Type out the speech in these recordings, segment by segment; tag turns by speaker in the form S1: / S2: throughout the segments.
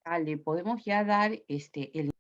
S1: le podemos ya dar el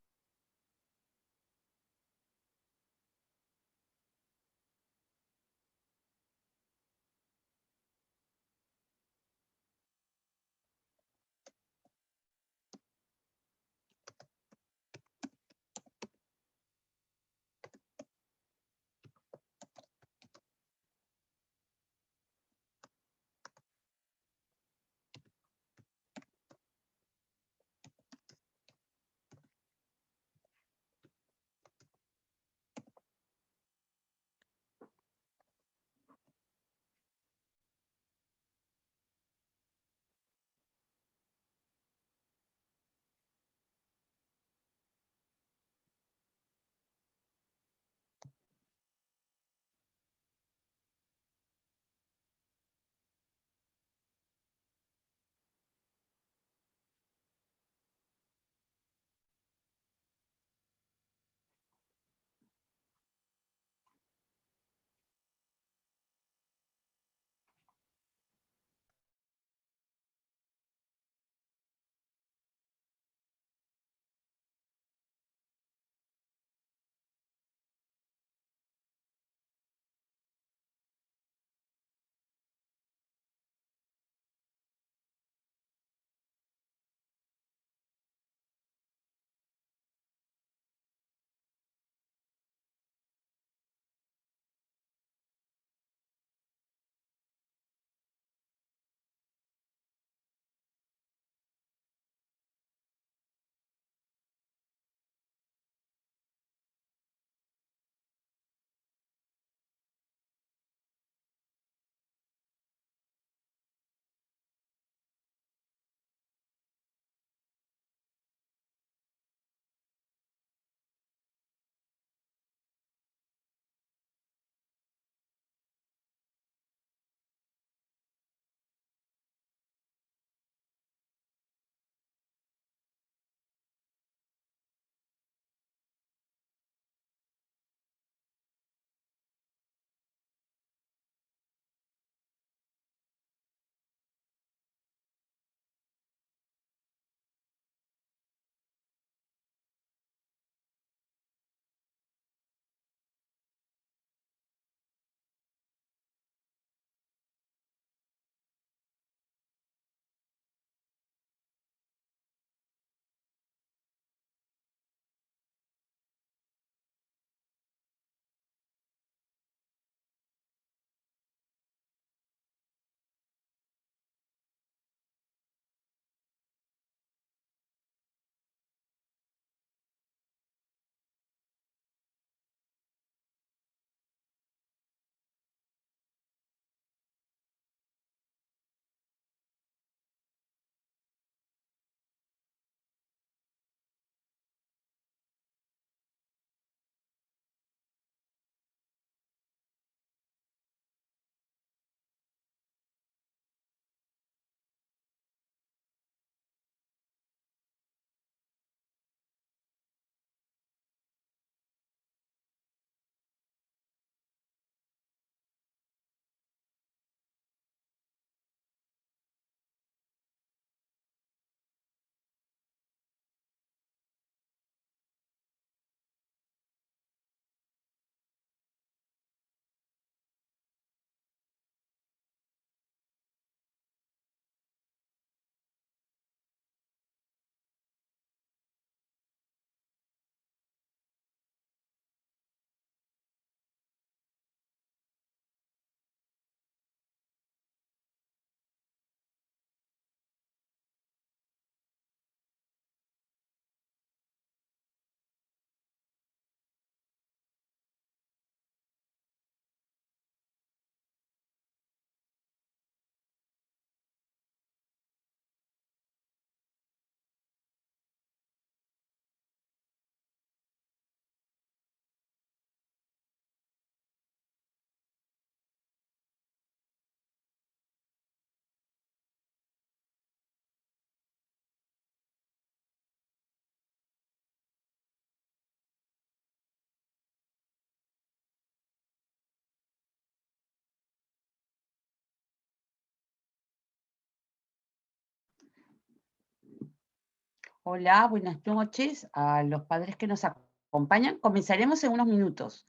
S1: Hola, buenas noches a los padres que nos acompañan. Comenzaremos en unos minutos.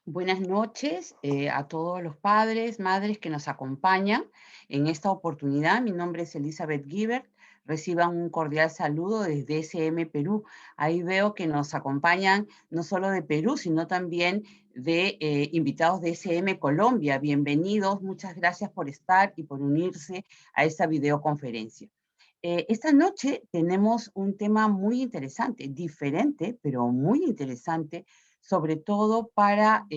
S1: Buenas noches a todos los padres, madres que nos acompañan en esta oportunidad. Mi nombre es Elizabeth Gibert. Reciban un cordial saludo desde SM Perú. Ahí veo que nos acompañan no solo de Perú, sino también de invitados de SM Colombia. Bienvenidos, muchas gracias por estar y por unirse a esta videoconferencia. Esta noche tenemos un tema muy interesante, diferente, pero muy interesante, sobre todo para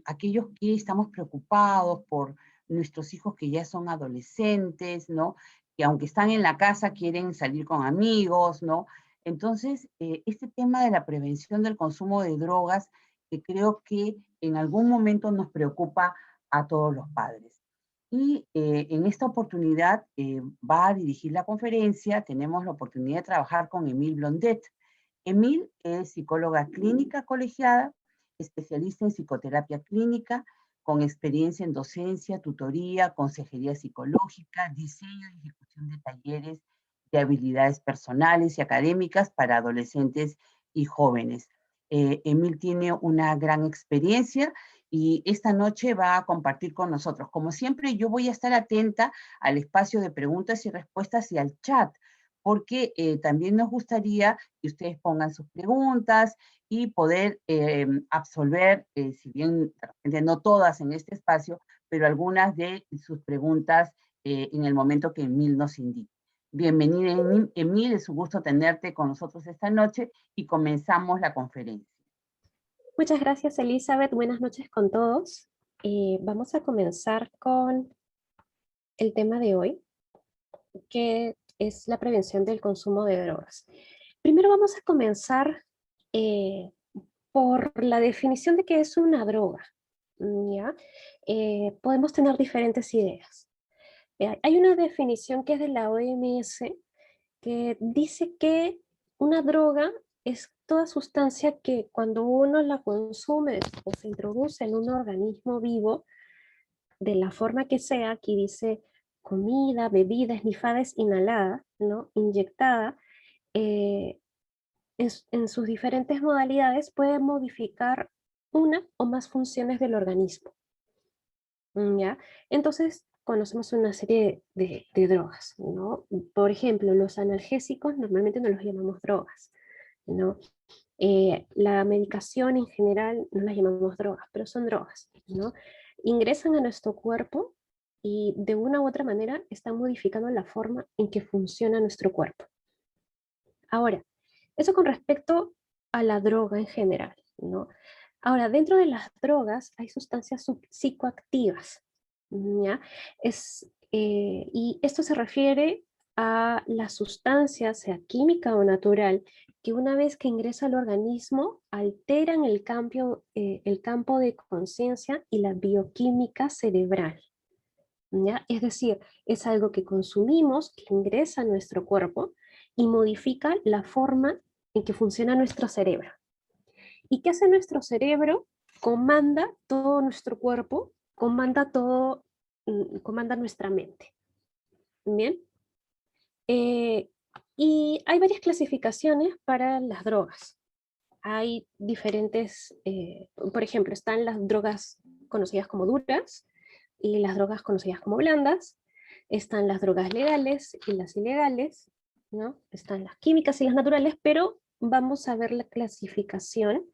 S1: aquellos que estamos preocupados por nuestros hijos que ya son adolescentes, ¿no? Que aunque están en la casa quieren salir con amigos, ¿no? Entonces, este tema de la prevención del consumo de drogas, que creo que en algún momento nos preocupa a todos los padres. Y en esta oportunidad va a dirigir la conferencia, tenemos la oportunidad de trabajar con Emile Blondet. Emile es psicóloga clínica colegiada, especialista en psicoterapia clínica, con experiencia en docencia, tutoría, consejería psicológica, diseño y ejecución de talleres de habilidades personales y académicas para adolescentes y jóvenes. Emil tiene una gran experiencia y esta noche va a compartir con nosotros. Como siempre, yo voy a estar atenta al espacio de preguntas y respuestas y al chat, porque también nos gustaría que ustedes pongan sus preguntas y poder absolver, si bien de repente no todas en este espacio, pero algunas de sus preguntas en el momento que Emil nos indique. Bienvenida, Emil, es un gusto tenerte con nosotros esta noche y comenzamos la conferencia.
S2: Muchas gracias, Elizabeth. Buenas noches con todos. Vamos a comenzar con el tema de hoy, que es la prevención del consumo de drogas. Primero vamos a comenzar eh, por la definición de qué es una droga. ¿Ya? Podemos tener diferentes ideas. Hay una definición que es de la OMS que dice que una droga es toda sustancia que cuando uno la consume o se introduce en un organismo vivo, de la forma que sea, aquí dice comida, bebida, esnifada, es inhalada, ¿no? Inyectada, eh, en sus diferentes modalidades puede modificar una o más funciones del organismo. ¿Ya? Entonces, conocemos una serie de drogas, ¿no? Por ejemplo, los analgésicos normalmente no los llamamos drogas, ¿no? La medicación en general no las llamamos drogas, pero son drogas, ¿no? Ingresan a nuestro cuerpo y de una u otra manera están modificando la forma en que funciona nuestro cuerpo. Ahora, eso con respecto a la droga en general, ¿no? Ahora, dentro de las drogas hay sustancias psicoactivas, ¿ya? Y esto se refiere a la sustancia, sea química o natural, que una vez que ingresa al organismo alteran el campo de conciencia y la bioquímica cerebral. ¿Ya? Es decir, es algo que consumimos, que ingresa a nuestro cuerpo y modifica la forma en que funciona nuestro cerebro. ¿Y qué hace nuestro cerebro? Comanda todo nuestro cuerpo, comanda nuestra mente. Bien. Eh, y hay varias clasificaciones para las drogas. Hay diferentes, por ejemplo, están las drogas conocidas como duras y las drogas conocidas como blandas. Están las drogas legales y las ilegales, ¿no? Están las químicas y las naturales, pero vamos a ver la clasificación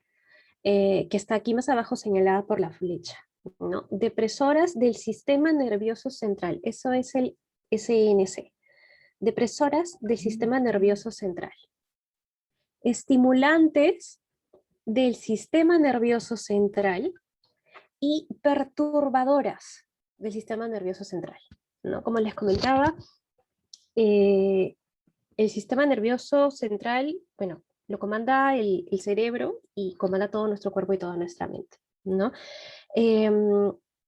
S2: que está aquí más abajo señalada por la flecha, ¿no? Depresoras del sistema nervioso central, eso es el SNC. Depresoras del sistema nervioso central. Estimulantes del sistema nervioso central y perturbadoras del sistema nervioso central, ¿no? Como les comentaba, el sistema nervioso central, bueno, lo comanda el cerebro y comanda todo nuestro cuerpo y toda nuestra mente, ¿no?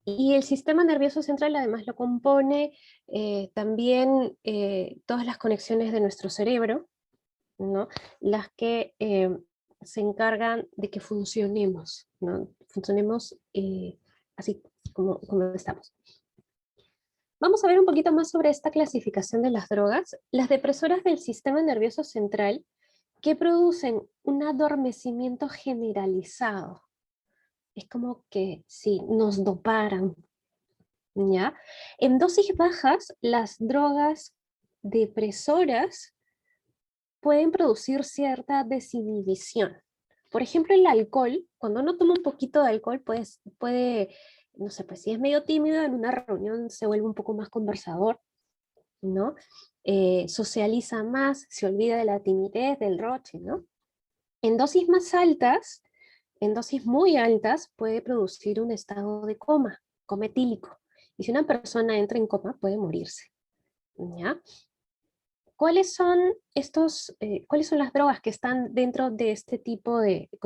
S2: Y el sistema nervioso central además lo compone también todas las conexiones de nuestro cerebro, ¿no? Las que se encargan de que funcionemos, ¿no? Funcionemos así como estamos. Vamos a ver un poquito más sobre esta clasificación de las drogas. Las depresoras del sistema nervioso central que producen un adormecimiento generalizado. Es como que si nos doparan, ¿ya? En dosis bajas, las drogas depresoras pueden producir cierta desinhibición. Por ejemplo, el alcohol, cuando uno toma un poquito de alcohol, pues, no sé, pues si es medio tímido en una reunión se vuelve un poco más conversador, ¿no? Socializa más, se olvida de la timidez, del roche, ¿no? En dosis más altas, en dosis muy altas, puede producir un estado de coma etílico. Y si una persona entra en coma, puede morirse, ¿ya? ¿Cuáles son las drogas que están dentro de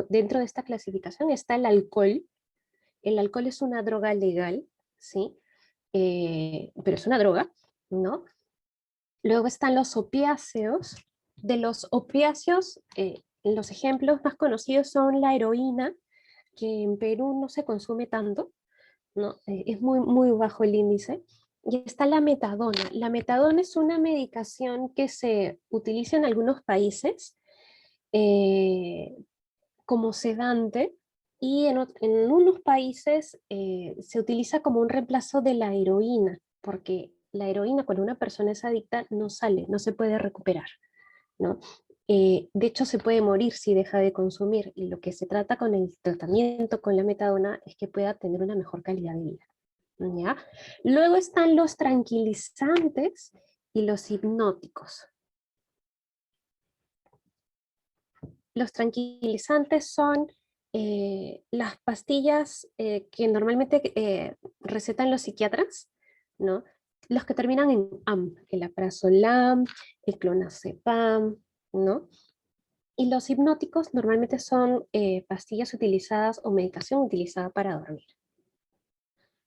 S2: dentro de esta clasificación? Está el alcohol. El alcohol es una droga legal, ¿sí? Pero es una droga, ¿no? Luego están los opiáceos. De los opiáceos, los ejemplos más conocidos son la heroína, que en Perú no se consume tanto, ¿no? Es muy, muy bajo el índice. Y está la metadona. La metadona es una medicación que se utiliza en algunos países eh, como sedante y en unos países se utiliza como un reemplazo de la heroína, porque la heroína cuando una persona es adicta no sale, no se puede recuperar, ¿no? De hecho, se puede morir si deja de consumir y lo que se trata con el tratamiento con la metadona es que pueda tener una mejor calidad de vida. ¿Ya? Luego están los tranquilizantes y los hipnóticos. Los tranquilizantes son las pastillas que normalmente recetan los psiquiatras, ¿no? Los que terminan en AM, el aprazolam, el clonazepam, ¿no? Y los hipnóticos normalmente son pastillas utilizadas o medicación utilizada para dormir.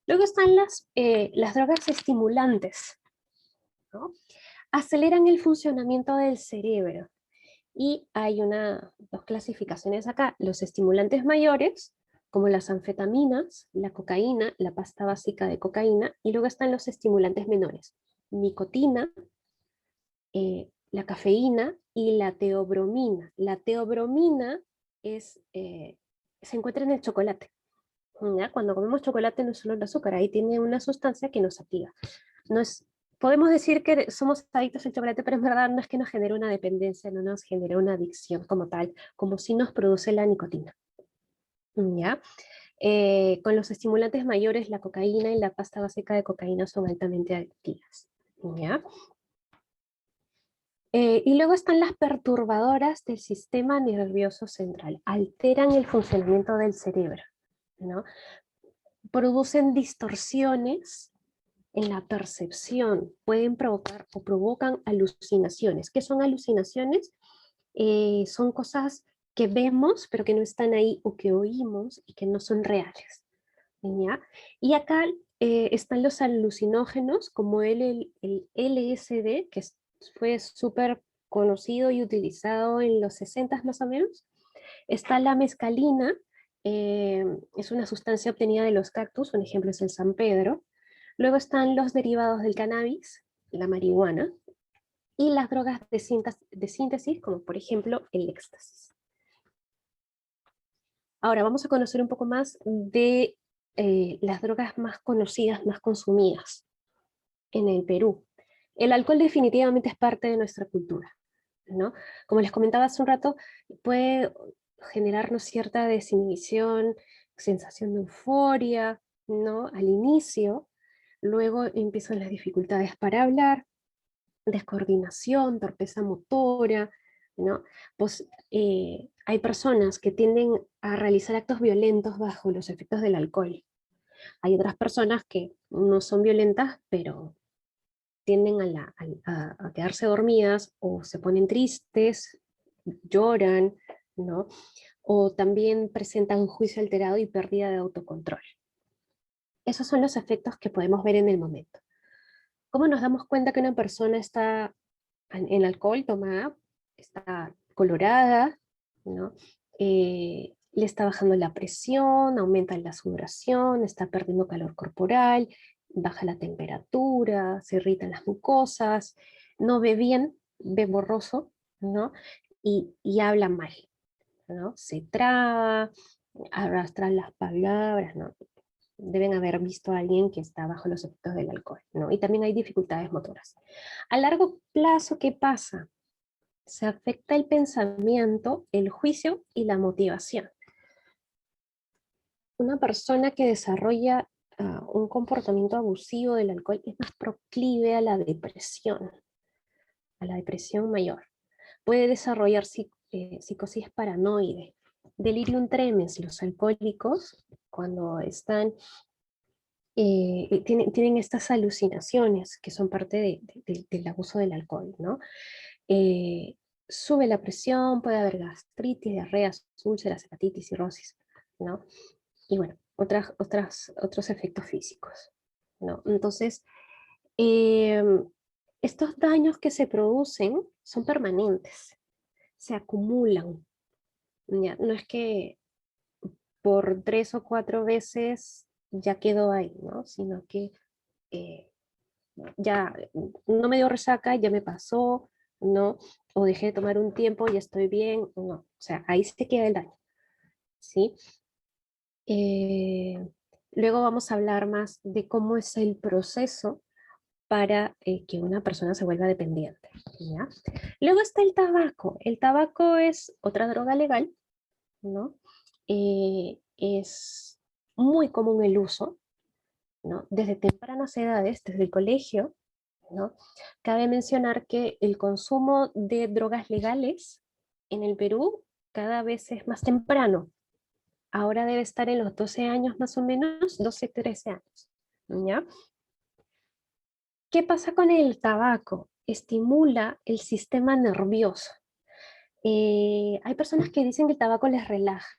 S2: Luego están las drogas estimulantes, ¿no? Aceleran el funcionamiento del cerebro. Y hay dos clasificaciones acá, los estimulantes mayores, como las anfetaminas, la cocaína, la pasta básica de cocaína, y luego están los estimulantes menores, nicotina, la cafeína y la teobromina. La teobromina se encuentra en el chocolate. ¿Ya? Cuando comemos chocolate no es solo el azúcar, ahí tiene una sustancia que nos activa. No es, podemos decir que somos adictos al chocolate, pero en verdad no es que nos genere una dependencia, no nos genere una adicción como tal, como si nos produce la nicotina. ¿Ya? Con los estimulantes mayores, la cocaína y la pasta básica de cocaína son altamente adictivas. ¿Ya? Y luego están las perturbadoras del sistema nervioso central, alteran el funcionamiento del cerebro, ¿no? Producen distorsiones en la percepción, pueden provocar o provocan alucinaciones. ¿Qué son alucinaciones? Son cosas que vemos pero que no están ahí, o que oímos y que no son reales. ¿Ya? Y acá están los alucinógenos como el LSD, que fue súper conocido y utilizado en los 60 más o menos. Está la mescalina, es una sustancia obtenida de los cactus, un ejemplo es el San Pedro. Luego están los derivados del cannabis, la marihuana, y las drogas de síntesis, como por ejemplo el éxtasis. Ahora vamos a conocer un poco más de las drogas más conocidas, más consumidas en el Perú. El alcohol definitivamente es parte de nuestra cultura, ¿no? Como les comentaba hace un rato, puede generarnos cierta desinhibición, sensación de euforia, ¿no? Al inicio, luego empiezan las dificultades para hablar, descoordinación, torpeza motora, ¿no? Pues hay personas que tienden a realizar actos violentos bajo los efectos del alcohol. Hay otras personas que no son violentas, pero tienden a quedarse dormidas o se ponen tristes, lloran, ¿no? O también presentan juicio alterado y pérdida de autocontrol. Esos son los efectos que podemos ver en el momento. ¿Cómo nos damos cuenta que una persona está en alcohol tomada, está colorada, ¿no? Le está bajando la presión, aumenta la sudoración, está perdiendo calor corporal, baja la temperatura, se irritan las mucosas, no ve bien, ve borroso, ¿no? Y habla mal, ¿no? Se traba, arrastra las palabras, ¿no? Deben haber visto a alguien que está bajo los efectos del alcohol, ¿no? Y también hay dificultades motoras. A largo plazo, ¿qué pasa? Se afecta el pensamiento, el juicio y la motivación. Una persona que desarrolla un comportamiento abusivo del alcohol es más proclive a la depresión mayor. Puede desarrollar psicosis paranoide, delirium tremens. Los alcohólicos, cuando están tienen estas alucinaciones que son parte del abuso del alcohol, ¿no? Eh, Sube la presión, puede haber gastritis, diarreas, úlceras, hepatitis, cirrosis, ¿no? Y bueno, otros efectos físicos, ¿no? Entonces, eh, estos daños que se producen son permanentes, se acumulan, ¿ya? No es que por 3 o 4 veces ya quedó ahí, ¿no? Sino que eh, ya no me dio resaca, ya me pasó, ¿no? O dejé de tomar un tiempo, ya estoy bien, no. O sea, ahí se queda el daño, ¿sí? Eh, Luego vamos a hablar más de cómo es el proceso para que una persona se vuelva dependiente, ¿ya? Luego está el tabaco. El tabaco es otra droga legal, ¿no? Es muy común el uso, ¿no? Desde tempranas edades, desde el colegio, ¿no? Cabe mencionar que el consumo de drogas legales en el Perú cada vez es más temprano. Ahora debe estar en los 12 años más o menos, 12, 13 años, ¿ya? ¿Qué pasa con el tabaco? Estimula el sistema nervioso. Hay personas que dicen que el tabaco les relaja,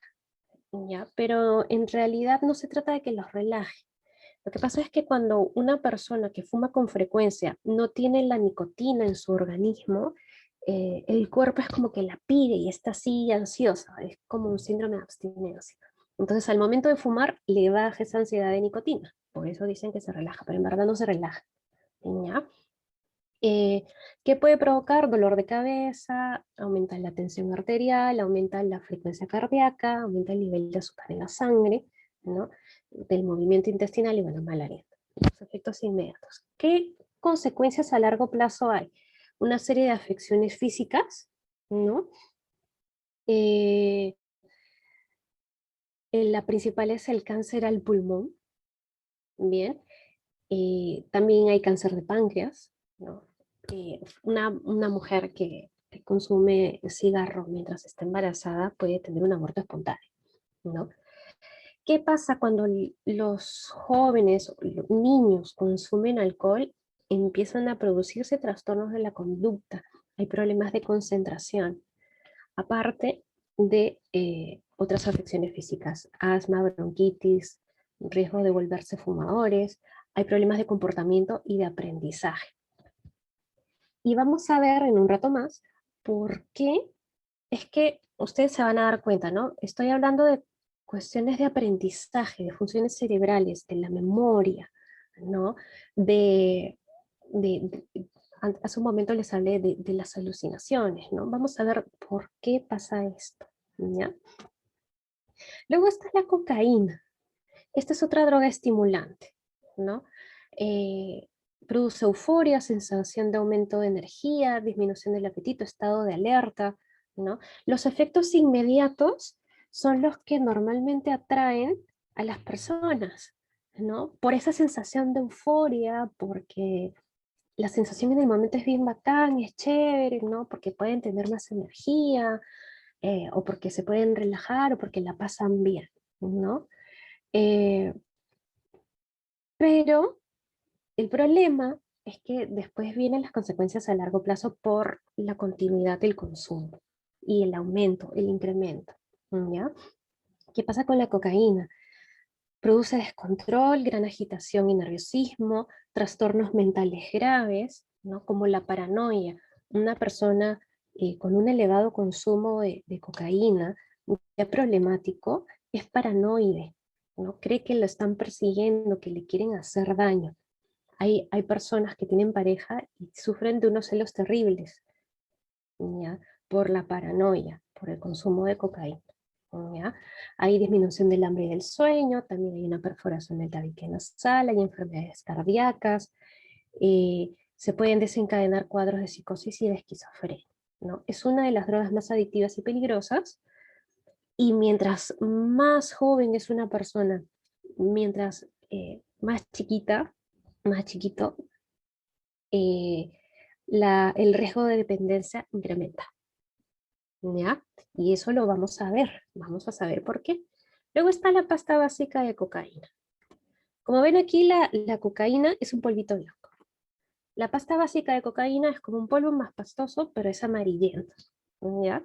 S2: ¿ya? Pero en realidad no se trata de que los relaje. Lo que pasa es que cuando una persona que fuma con frecuencia no tiene la nicotina en su organismo, el cuerpo es como que la pide y está así ansiosa, es como un síndrome de abstinencia. Entonces al momento de fumar le baja esa ansiedad de nicotina, por eso dicen que se relaja, pero en verdad no se relaja, ¿ya? Eh, ¿Qué puede provocar? Dolor de cabeza, aumenta la tensión arterial, aumenta la frecuencia cardíaca, aumenta el nivel de azúcar en la sangre, ¿no? Del movimiento intestinal y, bueno, mal aliento. Los efectos inmediatos. ¿Qué consecuencias a largo plazo hay? Una serie de afecciones físicas, ¿no? Eh, la principal es el cáncer al pulmón, ¿bien? También hay cáncer de páncreas, ¿no? Una mujer que consume cigarro mientras está embarazada puede tener un aborto espontáneo, ¿no? ¿Qué pasa cuando los jóvenes, o los niños consumen alcohol? Empiezan a producirse trastornos de la conducta, hay problemas de concentración, aparte de otras afecciones físicas, asma, bronquitis, riesgo de volverse fumadores, hay problemas de comportamiento y de aprendizaje. Y vamos a ver en un rato más por qué es que ustedes se van a dar cuenta, ¿no? Estoy hablando de cuestiones de aprendizaje, de funciones cerebrales, de la memoria, ¿no? De, hace un momento les hablé de las alucinaciones, ¿no? Vamos a ver por qué pasa esto, ¿ya? Luego está la cocaína. Esta es otra droga estimulante, ¿no? Eh, Produce euforia, sensación de aumento de energía, disminución del apetito, estado de alerta, ¿no? Los efectos inmediatos son los que normalmente atraen a las personas, ¿no? Por esa sensación de euforia, porque la sensación en el momento es bien bacán, es chévere, ¿no? Porque pueden tener más energía, o porque se pueden relajar, o porque la pasan bien, ¿no? Eh, pero el problema es que después vienen las consecuencias a largo plazo por la continuidad del consumo y el aumento, el incremento, ¿ya? ¿Qué pasa con la cocaína? Produce descontrol, gran agitación y nerviosismo, trastornos mentales graves, ¿no? Como la paranoia. Una persona con un elevado consumo de cocaína, ya problemático, es paranoide, ¿no? Cree que lo están persiguiendo, que le quieren hacer daño. Hay personas que tienen pareja y sufren de unos celos terribles, ¿ya? Por la paranoia, por el consumo de cocaína, ¿ya? Hay disminución del hambre y del sueño, también hay una perforación del tabique nasal, hay enfermedades cardíacas, se pueden desencadenar cuadros de psicosis y de esquizofrenia, ¿no? Es una de las drogas más adictivas y peligrosas, y mientras más joven es una persona, mientras más chiquita, más chiquito, eh, el riesgo de dependencia incrementa, ¿ya? Y eso lo vamos a saber por qué. Luego está la pasta básica de cocaína. Como ven aquí, la cocaína es un polvito blanco. La pasta básica de cocaína es como un polvo más pastoso, pero es amarillento, ¿ya?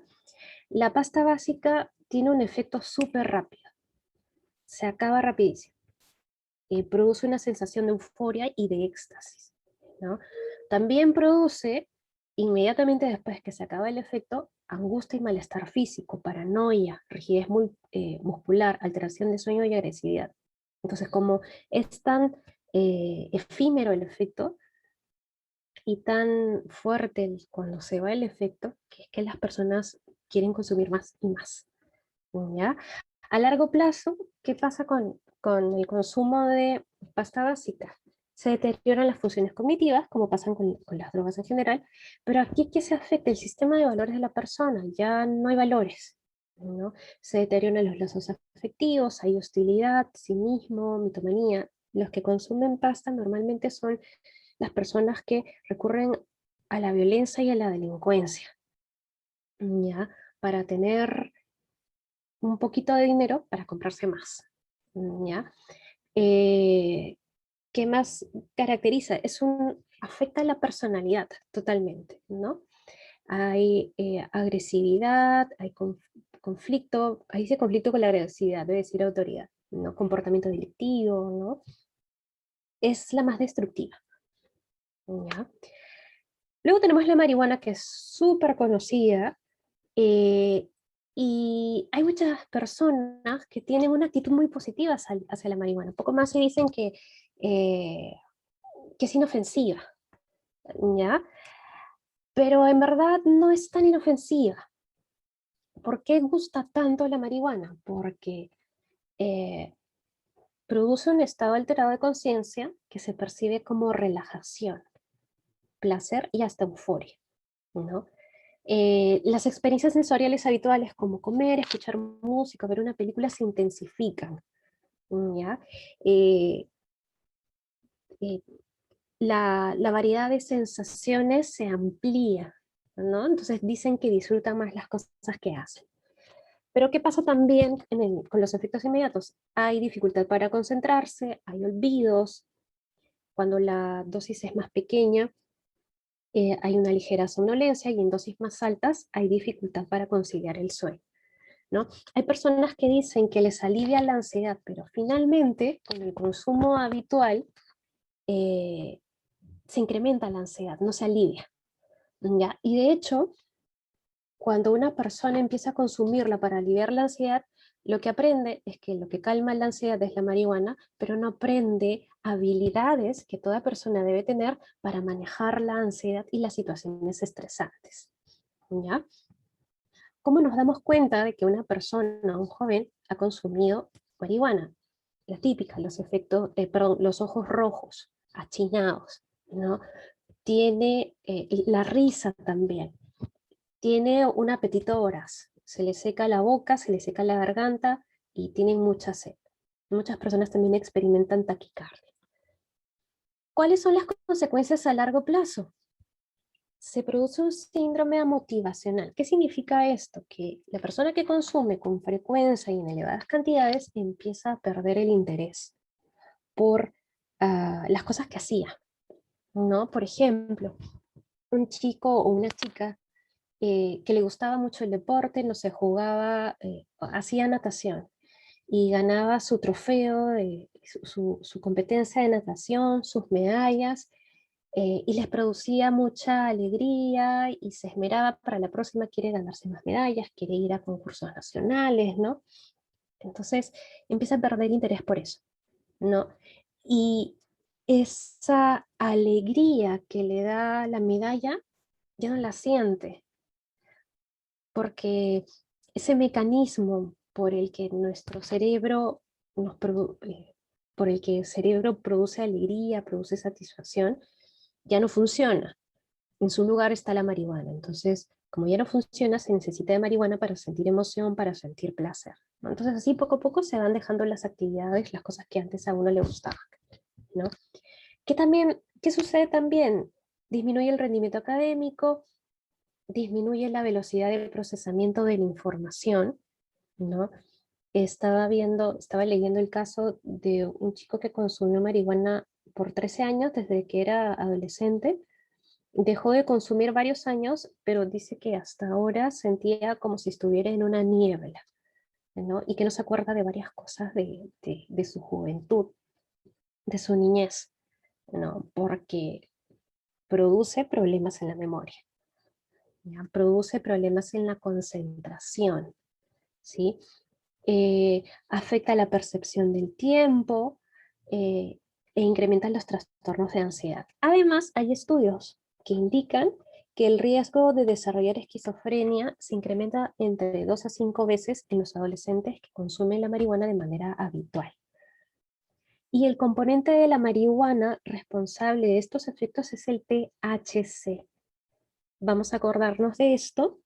S2: La pasta básica tiene un efecto súper rápido, se acaba rapidísimo. Produce una sensación de euforia y de éxtasis, ¿no? También produce, inmediatamente después que se acaba el efecto, angustia y malestar físico, paranoia, rigidez muscular, alteración de sueño y agresividad. Entonces, como es tan efímero el efecto y tan fuerte cuando se va el efecto, que es que las personas quieren consumir más y más, ¿ya? A largo plazo, ¿qué pasa con el consumo de pasta básica? Se deterioran las funciones cognitivas, como pasan con las drogas en general, pero aquí ¿qué se afecta? El sistema de valores de la persona, ya no hay valores, ¿no? Se deterioran los lazos afectivos, hay hostilidad, cinismo, mitomanía. Los que consumen pasta normalmente son las personas que recurren a la violencia y a la delincuencia, ¿ya? Para tener un poquito de dinero para comprarse más, ¿ya? Eh, ¿Qué más caracteriza? Afecta la personalidad totalmente, ¿no? Hay agresividad, hay conflicto, ahí dice conflicto con la agresividad, debe decir autoridad, ¿no? Comportamiento delictivo, ¿no? Es la más destructiva, ¿ya? Luego tenemos la marihuana, que es súper conocida, eh, y hay muchas personas que tienen una actitud muy positiva hacia la marihuana. Un poco más se dicen eh, que es inofensiva, ¿ya? Pero en verdad no es tan inofensiva. ¿Por qué gusta tanto la marihuana? Porque eh, produce un estado alterado de conciencia que se percibe como relajación, placer y hasta euforia, ¿no? Las experiencias sensoriales habituales como comer, escuchar música, ver una película se intensifican, ¿ya? Eh, eh, la variedad de sensaciones se amplía, ¿no? Entonces dicen que disfrutan más las cosas que hacen. Pero ¿qué pasa también con los efectos inmediatos? Hay dificultad para concentrarse, hay olvidos, cuando la dosis es más pequeña, hay una ligera somnolencia y en dosis más altas hay dificultad para conciliar el sueño, ¿no? Hay personas que dicen que les alivia la ansiedad, pero finalmente con el consumo habitual eh, se incrementa la ansiedad, no se alivia, ¿ya? Y de hecho, cuando una persona empieza a consumirla para aliviar la ansiedad, lo que aprende es que lo que calma la ansiedad es la marihuana, pero no aprende habilidades que toda persona debe tener para manejar la ansiedad y las situaciones estresantes, ¿ya? ¿Cómo nos damos cuenta de que una persona, un joven, ha consumido marihuana? La típica, los efectos, perdón, los ojos rojos, achinados, ¿no? Tiene la risa también, tiene un apetito voraz, se le seca la boca, se le seca la garganta y tienen mucha sed. Muchas personas también experimentan taquicardia. ¿Cuáles son las consecuencias a largo plazo? Se produce un síndrome motivacional. ¿Qué significa esto? Que la persona que consume con frecuencia y en elevadas cantidades empieza a perder el interés por las cosas que hacía, ¿no? Por ejemplo, un chico o una chica que le gustaba mucho el deporte, no sé, jugaba, hacía natación y ganaba su trofeo, su competencia de natación, sus medallas, y les producía mucha alegría y se esmeraba para la próxima, quiere ganarse más medallas, quiere ir a concursos nacionales, ¿no? Entonces empieza a perder interés por eso, ¿no? Y esa alegría que le da la medalla ya no la siente, porque ese mecanismo por el que nuestro cerebro por el que el cerebro produce alegría, produce satisfacción, ya no funciona. En su lugar está la marihuana. Entonces, como ya no funciona, se necesita de marihuana para sentir emoción, para sentir placer, ¿no? Entonces, así poco a poco se van dejando las actividades, las cosas que antes a uno le gustaban, ¿no? ¿Qué sucede también? Disminuye el rendimiento académico, disminuye la velocidad de procesamiento de la información, ¿no? Estaba leyendo el caso de un chico que consumió marihuana por 13 años desde que era adolescente. Dejó de consumir varios años, pero dice que hasta ahora sentía como si estuviera en una niebla, ¿no? Y que no se acuerda de varias cosas de su juventud, de su niñez, ¿no? Porque produce problemas en la memoria, ¿ya? Produce problemas en la concentración, ¿sí? Afecta la percepción del tiempo e incrementa los trastornos de ansiedad. Además, hay estudios que indican que el riesgo de desarrollar esquizofrenia se incrementa entre 2 a 5 veces en los adolescentes que consumen la marihuana de manera habitual. Y el componente de la marihuana responsable de estos efectos es el THC. Vamos a acordarnos de esto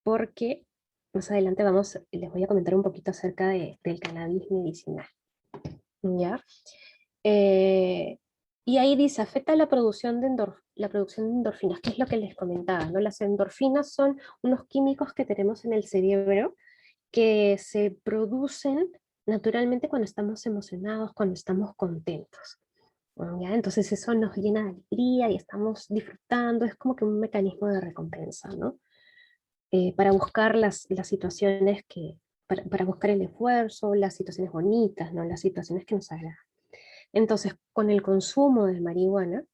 S2: porque más adelante les voy a comentar un poquito acerca del cannabis medicinal, ¿ya? Eh, y ahí dice, afecta la producción la producción de endorfinas, que es lo que les comentaba, ¿no? Las endorfinas son unos químicos que tenemos en el cerebro que se producen naturalmente cuando estamos emocionados, cuando estamos contentos, ¿ya? Entonces eso nos llena de alegría y estamos disfrutando, es como que un mecanismo de recompensa, ¿no? Para buscar las situaciones para buscar el esfuerzo, las situaciones bonitas, ¿no? Las situaciones que nos agradan. Entonces, con el consumo de marihuana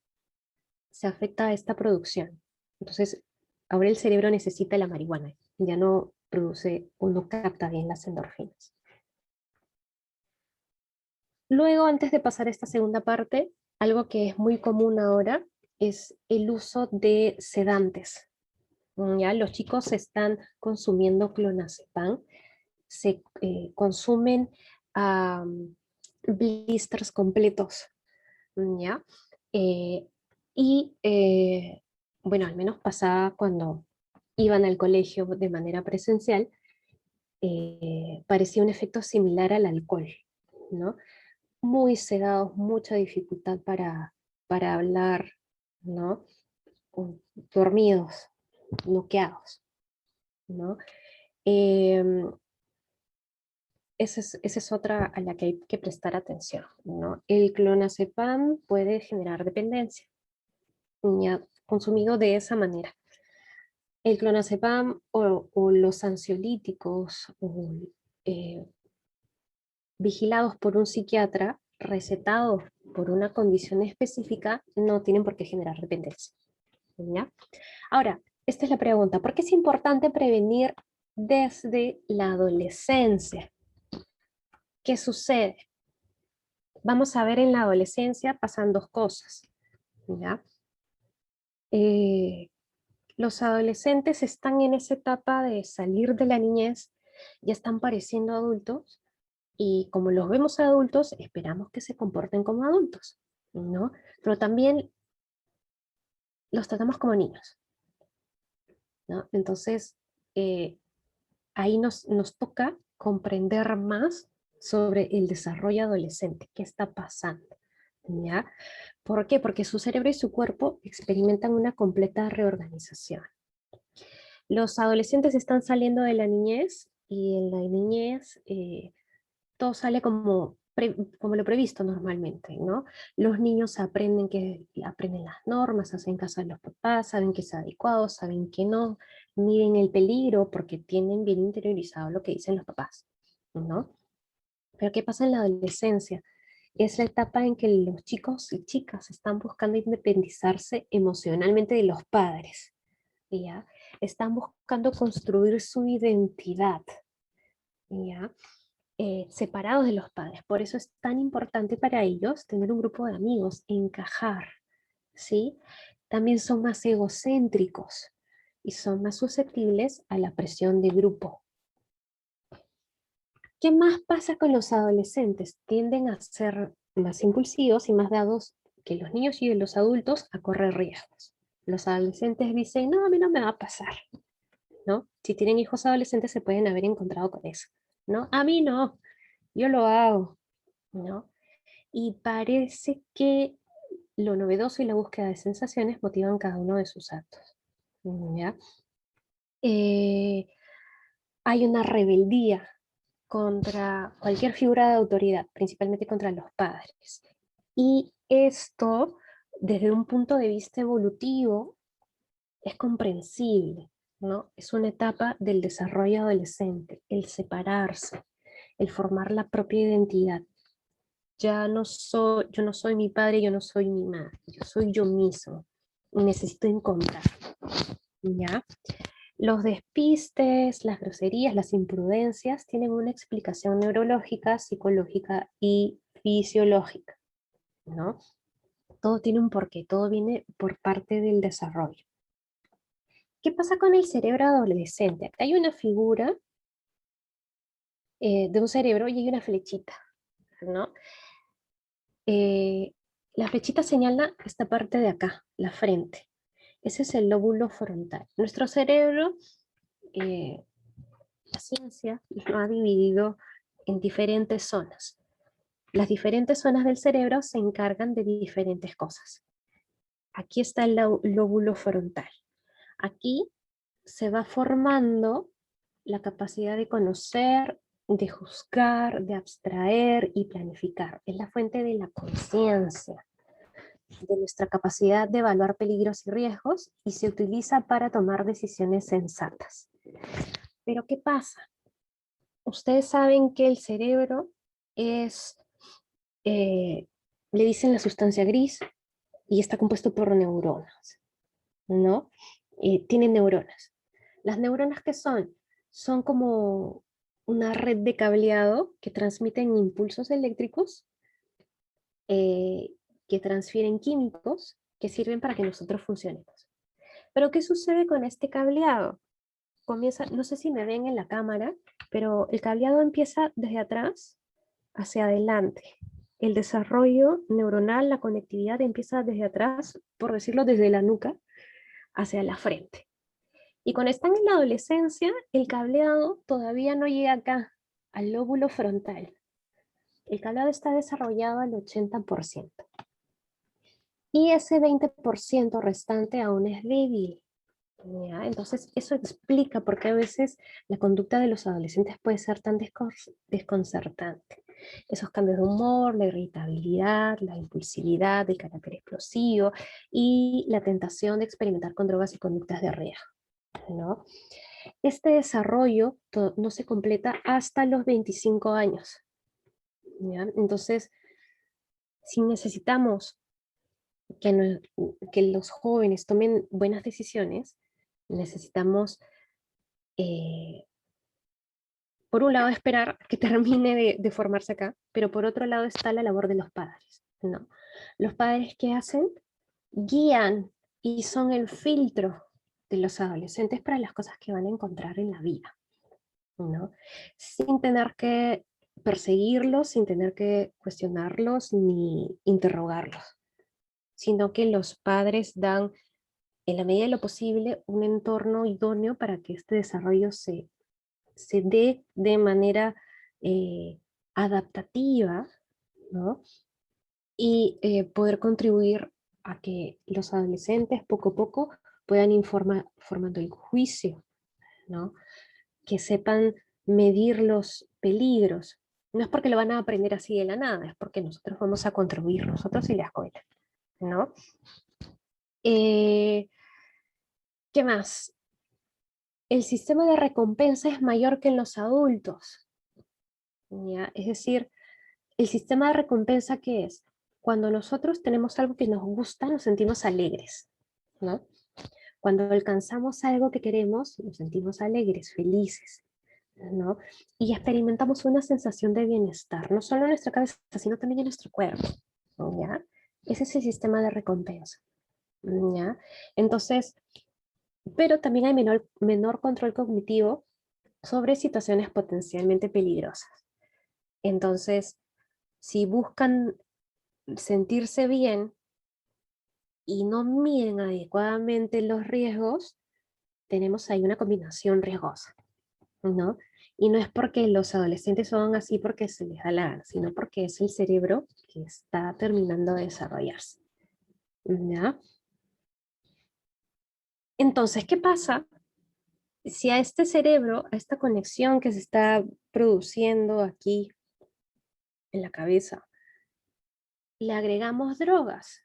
S2: se afecta a esta producción. Entonces, ahora el cerebro necesita la marihuana, ya no produce o no capta bien las endorfinas. Luego, antes de pasar a esta segunda parte, algo que es muy común ahora es el uso de sedantes. Ya los chicos están consumiendo clonazepam, se consumen blisters completos, ¿ya? Eh, y bueno, al menos pasaba cuando iban al colegio de manera presencial, parecía un efecto similar al alcohol, ¿no? Muy sedados, mucha dificultad para hablar, ¿no? Dormidos, noqueados, ¿no? Em, esa es otra a la que hay que prestar atención, ¿no? El clonazepam puede generar dependencia, ya, consumido de esa manera. El clonazepam o los ansiolíticos eh, vigilados por un psiquiatra, recetados por una condición específica, no tienen por qué generar dependencia, ¿ya? Ahora, esta es la pregunta, ¿por qué es importante prevenir desde la adolescencia? ¿Qué sucede? Vamos a ver, en la adolescencia pasan dos cosas, ¿ya? Eh, los adolescentes están en esa etapa de salir de la niñez, ya están pareciendo adultos, y como los vemos adultos, esperamos que se comporten como adultos, ¿no? Pero también los tratamos como niños, ¿no? Entonces, eh, ahí nos toca comprender más sobre el desarrollo adolescente, qué está pasando, ¿ya? ¿Por qué? Porque su cerebro y su cuerpo experimentan una completa reorganización. Los adolescentes están saliendo de la niñez y en la niñez todo sale como lo previsto normalmente, ¿no? Los niños aprenden las normas, hacen caso a los papás, saben que es adecuado, saben que no, miden el peligro porque tienen bien interiorizado lo que dicen los papás, ¿no? Pero ¿qué pasa en la adolescencia? Es la etapa en que los chicos y chicas están buscando independizarse emocionalmente de los padres, ¿ya? Están buscando construir su identidad, ¿ya? Separados de los padres. Por eso es tan importante para ellos tener un grupo de amigos, encajar, ¿sí? También son más egocéntricos y son más susceptibles a la presión de grupo. ¿Qué más pasa con los adolescentes? Tienden a ser más impulsivos y más dados que los niños y los adultos a correr riesgos. Los adolescentes dicen, no, a mí no me va a pasar, ¿no? Si tienen hijos adolescentes se pueden haber encontrado con eso, ¿no? A mí no, yo lo hago, ¿no? Y parece que lo novedoso y la búsqueda de sensaciones motivan cada uno de sus actos, ¿ya? Eh, Hay una rebeldía contra cualquier figura de autoridad, principalmente contra los padres. Y esto, desde un punto de vista evolutivo, es comprensible, ¿no? Es una etapa del desarrollo adolescente, el separarse, el formar la propia identidad. Yo no soy mi padre, yo no soy mi madre, yo soy yo mismo. Necesito encontrar, ¿ya? Los despistes, las groserías, las imprudencias tienen una explicación neurológica, psicológica y fisiológica, ¿no? Todo tiene un porqué, todo viene por parte del desarrollo. ¿Qué pasa con el cerebro adolescente? Hay una figura de un cerebro y hay una flechita, ¿no? Eh, la flechita señala esta parte de acá, la frente. Ese es el lóbulo frontal. Nuestro cerebro, eh, la ciencia lo ha dividido en diferentes zonas. Las diferentes zonas del cerebro se encargan de diferentes cosas. Aquí está el lóbulo frontal. Aquí se va formando la capacidad de conocer, de juzgar, de abstraer y planificar. Es la fuente de la conciencia, de nuestra capacidad de evaluar peligros y riesgos, y se utiliza para tomar decisiones sensatas. Pero ¿qué pasa? Ustedes saben que el cerebro es, eh, le dicen la sustancia gris, y está compuesto por neuronas, ¿no? Tiene neuronas. Las neuronas, ¿qué son? Son como una red de cableado que transmiten impulsos eléctricos, eh, que transfieren químicos que sirven para que nosotros funcionemos. Pero ¿qué sucede con este cableado? Comienza, no sé si me ven en la cámara, pero el cableado empieza desde atrás hacia adelante. El desarrollo neuronal, la conectividad empieza desde atrás, por decirlo desde la nuca, hacia la frente. Y cuando están en la adolescencia, el cableado todavía no llega acá, al lóbulo frontal. El cableado está desarrollado al 80%. Y ese 20% restante aún es débil. ¿Ya? Entonces, eso explica por qué a veces la conducta de los adolescentes puede ser tan desconcertante. Esos cambios de humor, la irritabilidad, la impulsividad, el carácter explosivo y la tentación de experimentar con drogas y conductas de riesgo, ¿no? Este desarrollo no se completa hasta los 25 años, ¿ya? Entonces, si necesitamos que, que los jóvenes tomen buenas decisiones, necesitamos, eh, por un lado, esperar que termine de formarse acá, pero por otro lado está la labor de los padres, ¿no? Los padres, ¿qué hacen? Guían y son el filtro de los adolescentes para las cosas que van a encontrar en la vida, ¿no? Sin tener que perseguirlos, sin tener que cuestionarlos ni interrogarlos, sino que los padres dan, en la medida de lo posible, un entorno idóneo para que este desarrollo se dé de manera eh, adaptativa, ¿no? Y poder contribuir a que los adolescentes poco a poco puedan ir formando el juicio, ¿no? Que sepan medir los peligros. No es porque lo van a aprender así de la nada, es porque nosotros vamos a contribuir, nosotros y la escuela, ¿no? Eh, ¿Qué más? El sistema de recompensa es mayor que en los adultos, ¿ya? Es decir, el sistema de recompensa, ¿qué es? Cuando nosotros tenemos algo que nos gusta, nos sentimos alegres, ¿no? Cuando alcanzamos algo que queremos, nos sentimos alegres, felices, ¿no? Y experimentamos una sensación de bienestar, no solo en nuestra cabeza, sino también en nuestro cuerpo, ¿ya? Ese es el sistema de recompensa, ¿ya? Entonces, pero también hay menor control cognitivo sobre situaciones potencialmente peligrosas. Entonces, si buscan sentirse bien y no miden adecuadamente los riesgos, tenemos ahí una combinación riesgosa, ¿no? Y no es porque los adolescentes son así porque se les da la gana, sino porque es el cerebro que está terminando de desarrollarse, ¿ya? Entonces, ¿qué pasa si a este cerebro, a esta conexión que se está produciendo aquí en la cabeza, le agregamos drogas?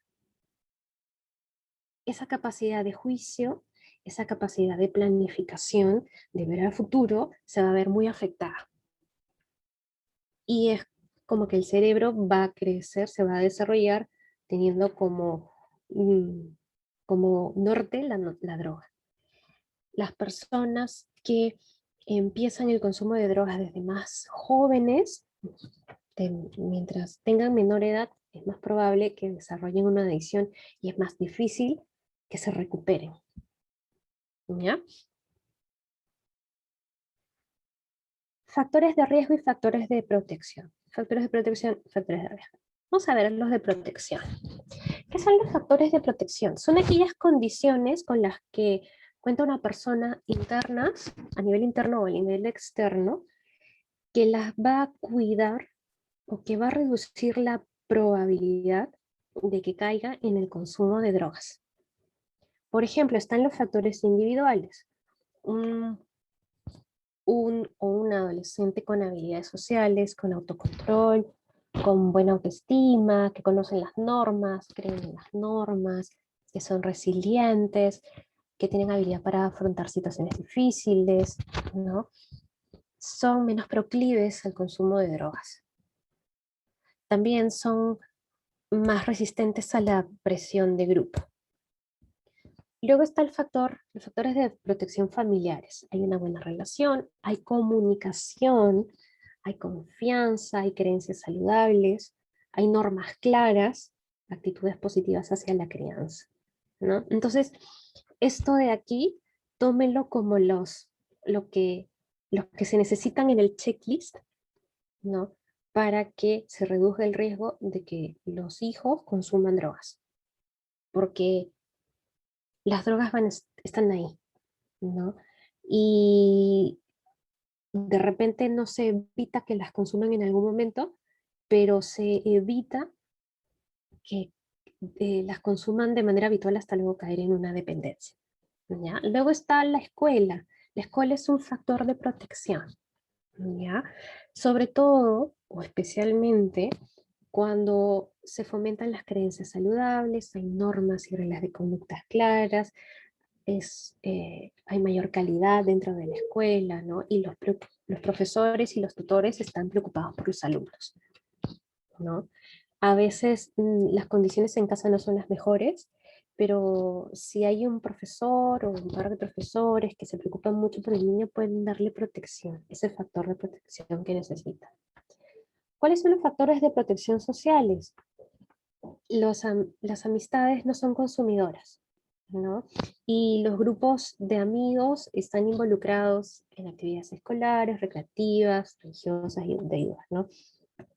S2: Esa capacidad de juicio, esa capacidad de planificación, de ver al futuro, se va a ver muy afectada. Y es como que el cerebro va a crecer, se va a desarrollar teniendo como, como norte la droga. Las personas que empiezan el consumo de drogas desde más jóvenes, mientras tengan menor edad, es más probable que desarrollen una adicción y es más difícil que se recuperen, ¿ya? Factores de riesgo y factores de protección. Factores de protección, factores de riesgo. Vamos a ver los de protección. ¿Qué son los factores de protección? Son aquellas condiciones con las que cuenta una persona internas, a nivel interno o a nivel externo, que las va a cuidar o que va a reducir la probabilidad de que caiga en el consumo de drogas. Por ejemplo, están los factores individuales. Un o un adolescente con habilidades sociales, con autocontrol, con buena autoestima, que conocen las normas, creen en las normas, que son resilientes, que tienen habilidad para afrontar situaciones difíciles, ¿no? Son menos proclives al consumo de drogas. También son más resistentes a la presión de grupo. Luego está los factores de protección familiares. Hay una buena relación, hay comunicación, hay confianza, hay creencias saludables, hay normas claras, actitudes positivas hacia la crianza, ¿no? Entonces, esto de aquí, tómenlo como lo que, los que se necesitan en el checklist, ¿no? Para que se reduzca el riesgo de que los hijos consuman drogas. Porque las drogas están ahí, ¿no? Y de repente no se evita que las consuman en algún momento, pero se evita que las consuman de manera habitual hasta luego caer en una dependencia, ¿ya? Luego está la escuela. La escuela es un factor de protección, ¿ya? Sobre todo, o especialmente, cuando se fomentan las creencias saludables, hay normas y reglas de conductas claras, hay mayor calidad dentro de la escuela, ¿no? Y los profesores y los tutores están preocupados por los alumnos, ¿no? A veces las condiciones en casa no son las mejores, pero si hay un profesor o un par de profesores que se preocupan mucho por el niño, pueden darle protección, ese factor de protección que necesita. ¿Cuáles son los factores de protección sociales? Las amistades no son consumidoras, ¿no? Y los grupos de amigos están involucrados en actividades escolares, recreativas, religiosas y de ayuda, ¿no?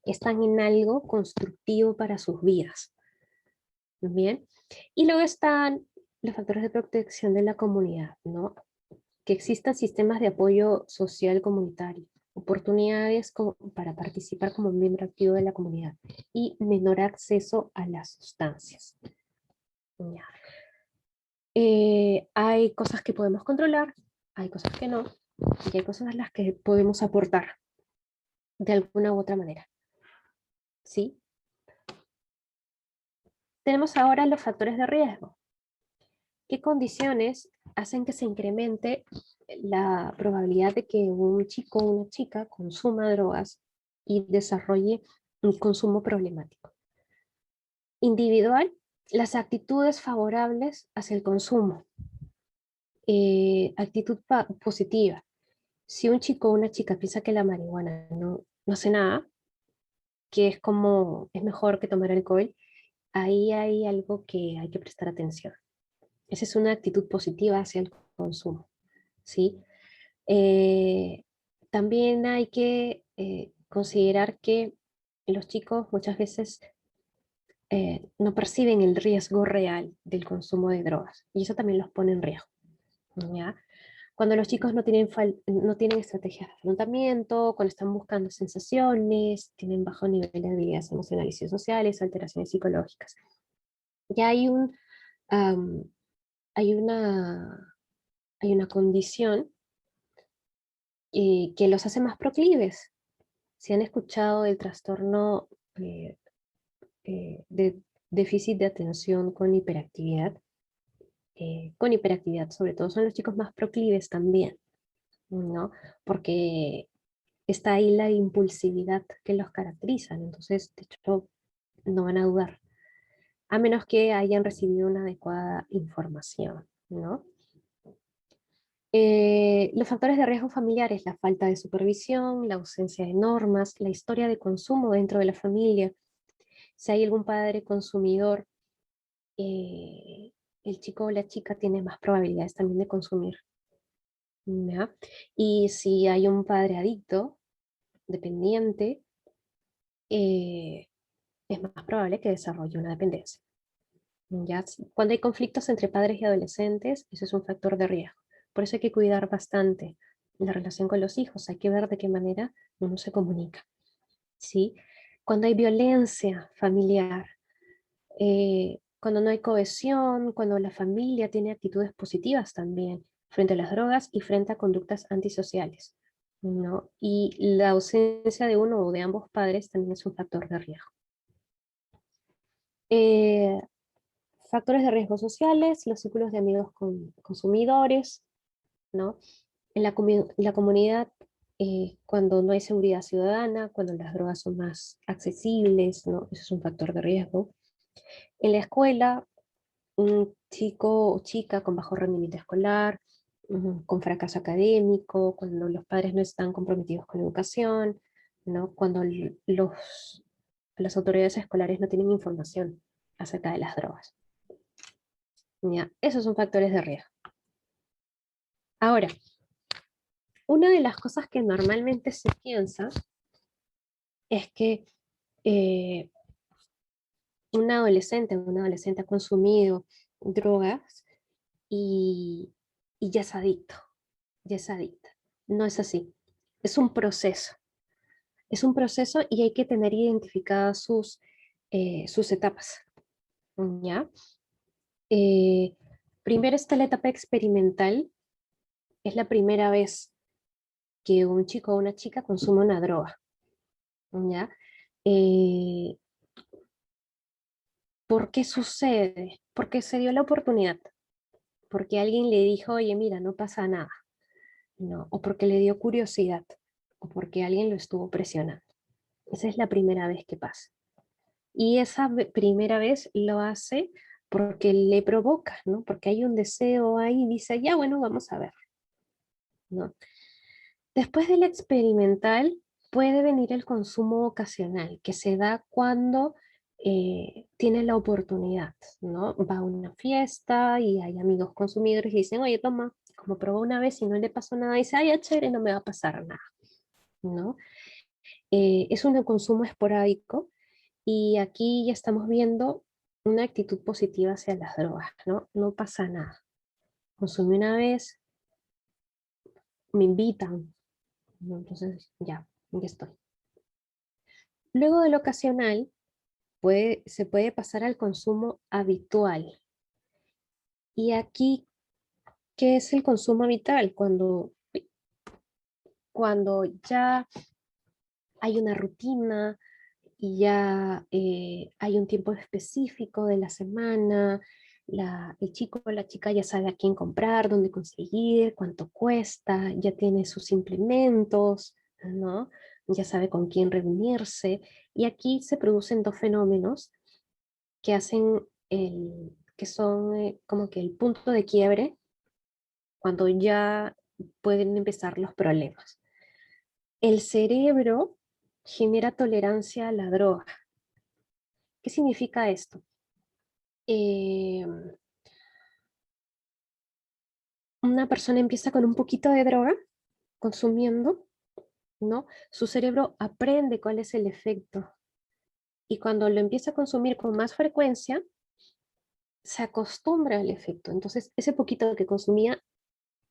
S2: Están en algo constructivo para sus vidas. Bien. Y luego están los factores de protección de la comunidad, ¿no? Que existan sistemas de apoyo social comunitario, oportunidades para participar como miembro activo de la comunidad y menor acceso a las sustancias. Ya. Hay cosas que podemos controlar, hay cosas que no, y hay cosas a las que podemos aportar de alguna u otra manera. ¿Sí? Tenemos ahora los factores de riesgo. ¿Qué condiciones hacen que se incremente la probabilidad de que un chico o una chica consuma drogas y desarrolle un consumo problemático? Individual, las actitudes favorables hacia el consumo. Actitud positiva. Si un chico o una chica piensa que la marihuana no hace nada, que es mejor que tomar alcohol, ahí hay algo que hay que prestar atención. Esa es una actitud positiva hacia el consumo, ¿sí? Eh, También hay que considerar que los chicos muchas veces no perciben el riesgo real del consumo de drogas y eso también los pone en riesgo, ¿ya? Cuando los chicos no tienen estrategias de afrontamiento, cuando están buscando sensaciones, tienen bajo nivel de habilidades emocionales y sociales, alteraciones psicológicas. Ya am, hay una, hay una condición que los hace más proclives. Si han escuchado el trastorno eh, de déficit de atención con hiperactividad sobre todo, son los chicos más proclives también, ¿no? Porque está ahí la impulsividad que los caracteriza, entonces, de hecho, no van a dudar, a menos que hayan recibido una adecuada información, ¿no? Los factores de riesgo familiares, la falta de supervisión, la ausencia de normas, la historia de consumo dentro de la familia. Si hay algún padre consumidor, eh, el chico o la chica tiene más probabilidades también de consumir, ¿ya? Y si hay un padre adicto, dependiente, eh, es más probable que desarrolle una dependencia. ¿Ya? Cuando hay conflictos entre padres y adolescentes, eso es un factor de riesgo. Por eso hay que cuidar bastante la relación con los hijos, hay que ver de qué manera uno se comunica, ¿sí? Cuando hay violencia familiar, cuando no hay cohesión, cuando la familia tiene actitudes positivas también frente a las drogas y frente a conductas antisociales, ¿no? Y la ausencia de uno o de ambos padres también es un factor de riesgo. Eh, Factores de riesgo sociales, los círculos de amigos consumidores, ¿no? En la comunidad, cuando no hay seguridad ciudadana, cuando las drogas son más accesibles, ¿no? Eso es un factor de riesgo. En la escuela, un chico o chica con bajo rendimiento escolar, con fracaso académico, cuando los padres no están comprometidos con la educación, ¿no? Cuando las autoridades escolares no tienen información acerca de las drogas. ¿Ya? Esos son factores de riesgo. Ahora, una de las cosas que normalmente se piensa es que eh, un adolescente ha consumido drogas y, y ya es adicto. No es así. Es un proceso. Es un proceso y hay que tener identificadas sus etapas. ¿Ya? Eh, Primero está la etapa experimental, es la primera vez que un chico o una chica consume una droga, ¿ya? Eh, ¿Por qué sucede? Porque se dio la oportunidad, porque alguien le dijo, oye, mira, no pasa nada, ¿no? O porque le dio curiosidad, o porque alguien lo estuvo presionando. Esa es la primera vez que pasa. Y esa primera vez lo hace porque le provoca, ¿no? Porque hay un deseo ahí y dice, ya bueno, vamos a ver, ¿no? Después del experimental puede venir el consumo ocasional, que se da cuando tiene la oportunidad, ¿no? Va a una fiesta y hay amigos consumidores y dicen, oye, toma, como probó una vez y no le pasó nada, dice, ay, ya chévere, no me va a pasar nada, ¿no? Es un consumo esporádico y aquí ya estamos viendo una actitud positiva hacia las drogas, ¿no? No pasa nada. Consumí una vez, me invitan, ¿no? Entonces ya estoy. Luego del ocasional, se puede pasar al consumo habitual. Y aquí, ¿qué es el consumo habitual? Cuando ya hay una rutina y ya hay un tiempo específico de la semana, el chico o la chica ya sabe a quién comprar, dónde conseguir, cuánto cuesta, ya tiene sus implementos, ¿no? Ya sabe con quién reunirse. Y aquí se producen dos fenómenos que que son como que el punto de quiebre cuando ya pueden empezar los problemas. El cerebro genera tolerancia a la droga. ¿Qué significa esto? Eh, una persona empieza con un poquito de droga, consumiendo, ¿no? Su cerebro aprende cuál es el efecto. Y cuando lo empieza a consumir con más frecuencia, se acostumbra al efecto. Entonces, ese poquito que consumía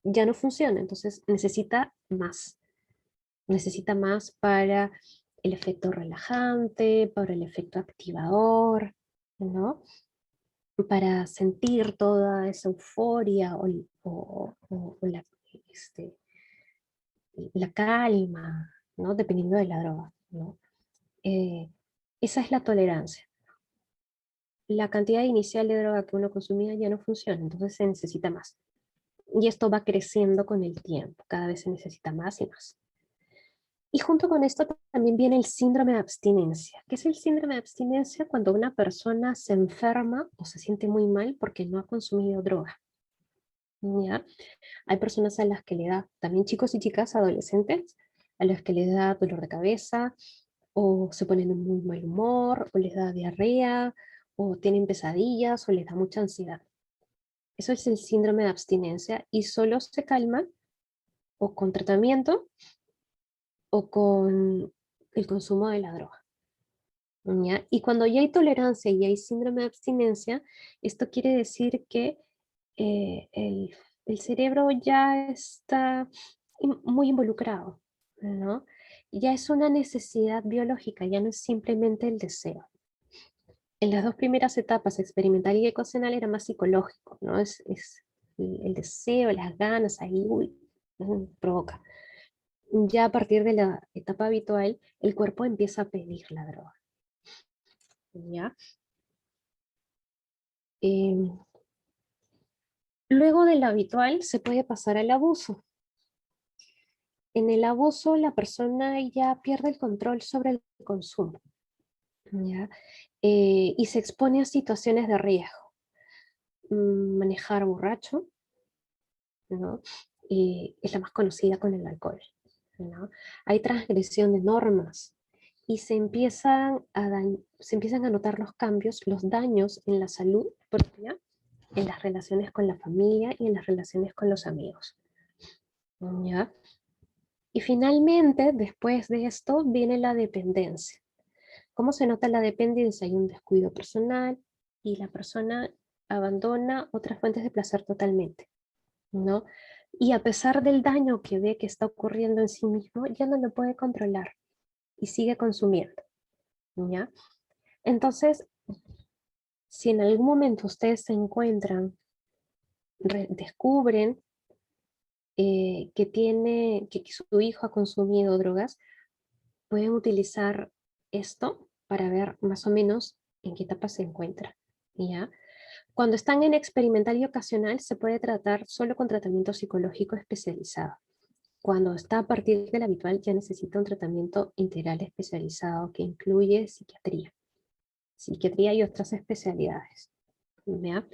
S2: ya no funciona. Entonces, necesita más para el efecto relajante, para el efecto activador, ¿no? Para sentir toda esa euforia o este, la calma, ¿no? Dependiendo de la droga, ¿no? Eh, esa es la tolerancia. La cantidad inicial de droga que uno consumía ya no funciona, entonces se necesita más. Y esto va creciendo con el tiempo, cada vez se necesita más y más. Y junto con esto también viene el síndrome de abstinencia. ¿Qué es el síndrome de abstinencia? Cuando una persona se enferma o se siente muy mal porque no ha consumido droga. ¿Ya? Hay personas a las que le da, también chicos y chicas, adolescentes, a los que les da dolor de cabeza, o se ponen en muy mal humor, o les da diarrea, o tienen pesadillas, o les da mucha ansiedad. Eso es el síndrome de abstinencia y solo se calma o con tratamiento o con el consumo de la droga. ¿Ya? Y cuando ya hay tolerancia y hay síndrome de abstinencia, esto quiere decir que eh, el, el cerebro ya está muy involucrado, ¿no? Ya es una necesidad biológica, ya no es simplemente el deseo. En las dos primeras etapas, experimental y ecuacional, era más psicológico, ¿no? Es el deseo, las ganas, ahí, uy, provoca. Ya a partir de la etapa habitual, el cuerpo empieza a pedir la droga, ¿ya? Em, Luego del habitual se puede pasar al abuso. En el abuso la persona ya pierde el control sobre el consumo, ¿ya? Y se expone a situaciones de riesgo. Manejar borracho, ¿no? Es la más conocida con el alcohol, ¿no? Hay transgresión de normas y se empiezan a notar los cambios, los daños en la salud propia, en las relaciones con la familia y en las relaciones con los amigos, ¿ya? Y finalmente, después de esto, viene la dependencia. ¿Cómo se nota la dependencia? Hay un descuido personal y la persona abandona otras fuentes de placer totalmente, ¿no? Y a pesar del daño que ve que está ocurriendo en sí mismo, ya no lo puede controlar y sigue consumiendo, ¿ya? Entonces, si en algún momento ustedes se encuentran descubren que su hijo ha consumido drogas, pueden utilizar esto para ver más o menos en qué etapa se encuentra, ¿ya? Cuando están en experimental y ocasional, se puede tratar solo con tratamiento psicológico especializado. Cuando está a partir del habitual, ya necesita un tratamiento integral especializado que incluye psiquiatría y otras especialidades, ¿ya?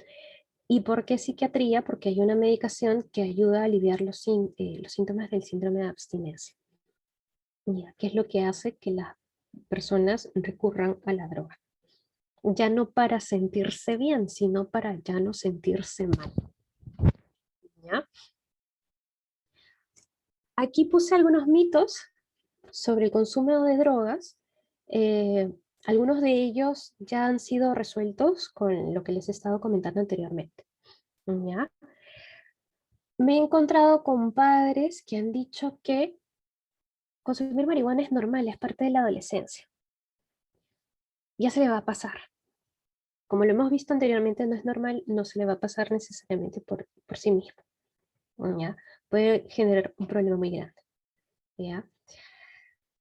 S2: ¿Y por qué psiquiatría? Porque hay una medicación que ayuda a aliviar los síntomas del síndrome de abstinencia, ¿ya? Que es lo que hace que las personas recurran a la droga. Ya no para sentirse bien, sino para ya no sentirse mal, ¿ya? Aquí puse algunos mitos sobre el consumo de drogas. Eh, Algunos de ellos ya han sido resueltos con lo que les he estado comentando anteriormente, ¿ya? Me he encontrado con padres que han dicho que consumir marihuana es normal, es parte de la adolescencia. Ya se le va a pasar. Como lo hemos visto anteriormente, no es normal, no se le va a pasar necesariamente por sí mismo, ¿ya? Puede generar un problema muy grande, ¿ya?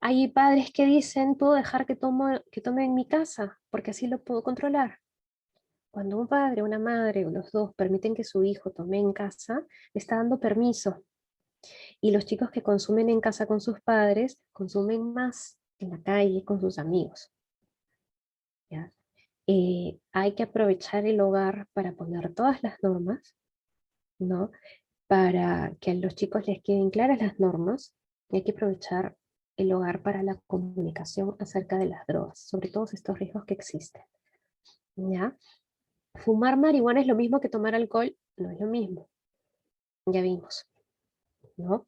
S2: Hay padres que dicen, puedo dejar que tome en mi casa, porque así lo puedo controlar. Cuando un padre, una madre o los dos permiten que su hijo tome en casa, le está dando permiso. Y los chicos que consumen en casa con sus padres, consumen más en la calle con sus amigos, ¿ya? Hay que aprovechar el hogar para poner todas las normas, ¿no? Para que a los chicos les queden claras las normas, y hay que aprovechar el hogar para la comunicación acerca de las drogas, sobre todos estos riesgos que existen, ¿ya? Fumar marihuana es lo mismo que tomar alcohol, no es lo mismo, ya vimos, ¿no?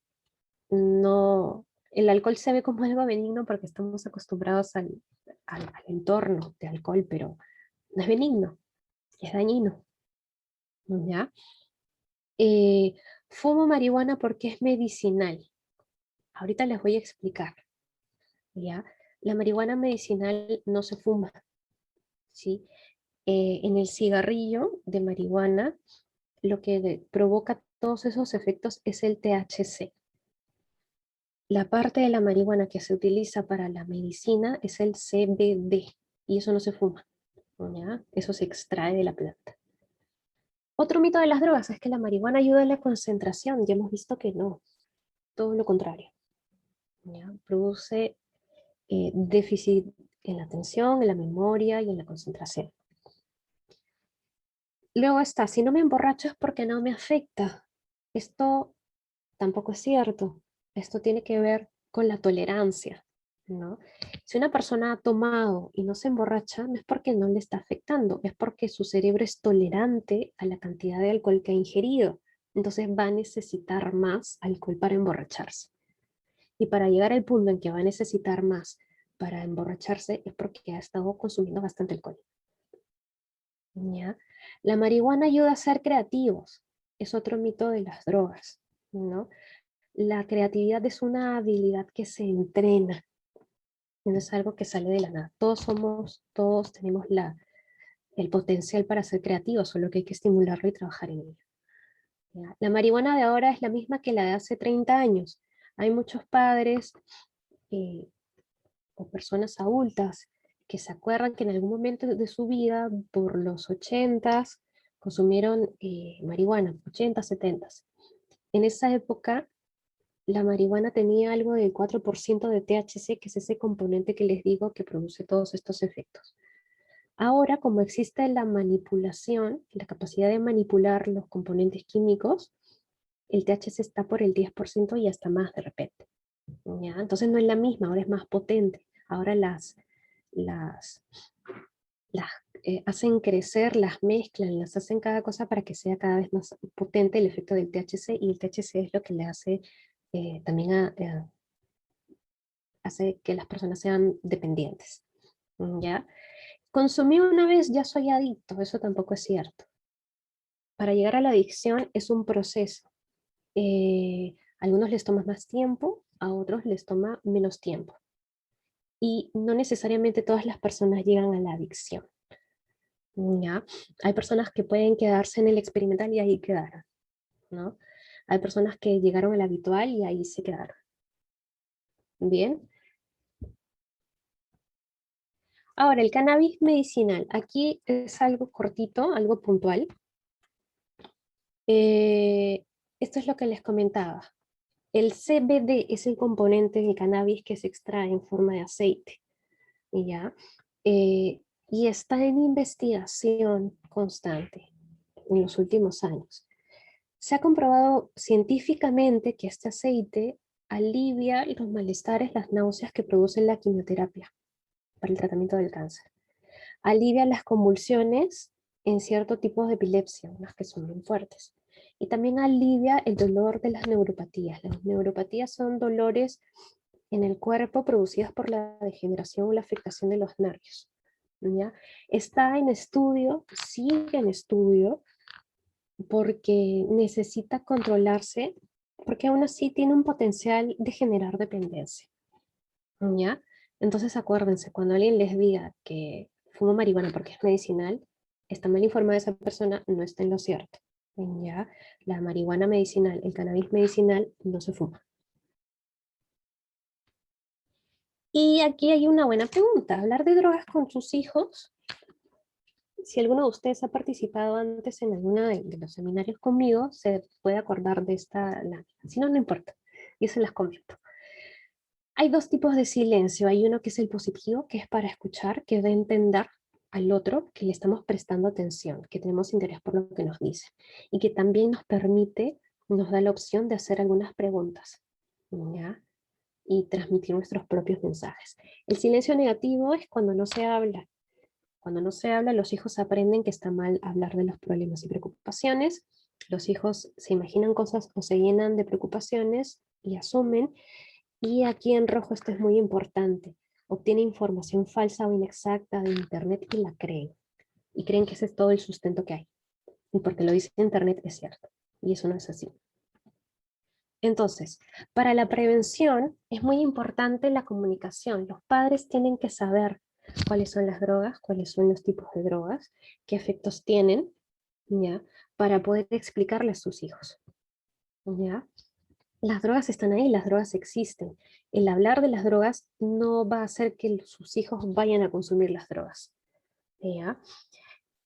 S2: No, el alcohol se ve como algo benigno porque estamos acostumbrados al entorno de alcohol, pero no es benigno, es dañino, ¿ya? Eh, Fumo marihuana porque es medicinal. Ahorita les voy a explicar, ¿ya? La marihuana medicinal no se fuma, ¿sí? En el cigarrillo de marihuana, lo que provoca todos esos efectos es el THC. La parte de la marihuana que se utiliza para la medicina es el CBD, y eso no se fuma, ¿ya? Eso se extrae de la planta. Otro mito de las drogas es que la marihuana ayuda a la concentración, ya hemos visto que no, todo lo contrario, ¿ya? Produce déficit en la atención, en la memoria y en la concentración. Luego está, si no me emborracho es porque no me afecta. Esto tampoco es cierto. Esto tiene que ver con la tolerancia, ¿no? Si una persona ha tomado y no se emborracha, no es porque no le está afectando, es porque su cerebro es tolerante a la cantidad de alcohol que ha ingerido. Entonces va a necesitar más alcohol para emborracharse. Y para llegar al punto en que va a necesitar más para emborracharse es porque ha estado consumiendo bastante alcohol, ¿ya? La marihuana ayuda a ser creativos. Es otro mito de las drogas, ¿no? La creatividad es una habilidad que se entrena, no es algo que sale de la nada. Todos tenemos el potencial para ser creativos, solo que hay que estimularlo y trabajar en ello, ¿ya? La marihuana de ahora es la misma que la de hace 30 años. Hay muchos padres eh, o personas adultas que se acuerdan que en algún momento de su vida, por los 80s, consumieron marihuana, 80, 70s. En esa época, la marihuana tenía algo del 4% de THC, que es ese componente que les digo que produce todos estos efectos. Ahora, como existe la manipulación, la capacidad de manipular los componentes químicos, el THC está por el 10% y hasta más de repente, ¿ya? Entonces no es la misma, ahora es más potente. Ahora las, las hacen crecer, las mezclan, las hacen cada cosa para que sea cada vez más potente el efecto del THC, y el THC es lo que le hace también hace que las personas sean dependientes, ¿ya? Consumí una vez, ya soy adicto, eso tampoco es cierto. Para llegar a la adicción es un proceso. A algunos les toma más tiempo, a otros les toma menos tiempo. Y no necesariamente todas las personas llegan a la adicción, ¿ya? Hay personas que pueden quedarse en el experimental y ahí quedaron. ¿no? Hay personas que llegaron al habitual y ahí se quedaron. Bien. Ahora, el cannabis medicinal. Aquí es algo cortito, algo puntual. Esto es lo que les comentaba. El CBD es el componente del cannabis que se extrae en forma de aceite. ¿Ya? Y está en investigación constante en los últimos años. Se ha comprobado científicamente que este aceite alivia los malestares, las náuseas que produce la quimioterapia para el tratamiento del cáncer. Alivia las convulsiones en ciertos tipos de epilepsia, unas que son muy fuertes. Y también alivia el dolor de las neuropatías. Las neuropatías son dolores en el cuerpo producidas por la degeneración o la afectación de los nervios. ¿Ya? Está en estudio, sigue en estudio, porque necesita controlarse, porque aún así tiene un potencial de generar dependencia. ¿Ya? Entonces acuérdense, cuando alguien les diga que fuma marihuana porque es medicinal, está mal informada esa persona, no está en lo cierto. ¿Ya? La marihuana medicinal, el cannabis medicinal no se fuma. Y aquí hay una buena pregunta. ¿Hablar de drogas con sus hijos? Si alguno de ustedes ha participado antes en alguno de los seminarios conmigo, se puede acordar de esta lámina. Si no, no importa. Yo se las comento. Hay dos tipos de silencio. Hay uno que es el positivo, que es para escuchar, que da a entender al otro que le estamos prestando atención, que tenemos interés por lo que nos dice. Y que también nos permite, nos da la opción de hacer algunas preguntas. ¿Ya? Y transmitir nuestros propios mensajes. El silencio negativo es cuando no se habla. Cuando no se habla, los hijos aprenden que está mal hablar de los problemas y preocupaciones. Los hijos se imaginan cosas o se llenan de preocupaciones y asumen. Y aquí en rojo esto es muy importante. Obtienen información falsa o inexacta de Internet y la creen. Y creen que ese es todo el sustento que hay. Y porque lo dice Internet es cierto. Y eso no es así. Entonces, para la prevención es muy importante la comunicación. Los padres tienen que saber cuáles son las drogas, cuáles son los tipos de drogas, qué efectos tienen, ¿ya? Para poder explicarle a sus hijos, ¿ya? Las drogas están ahí, las drogas existen. El hablar de las drogas no va a hacer que sus hijos vayan a consumir las drogas, ¿ya?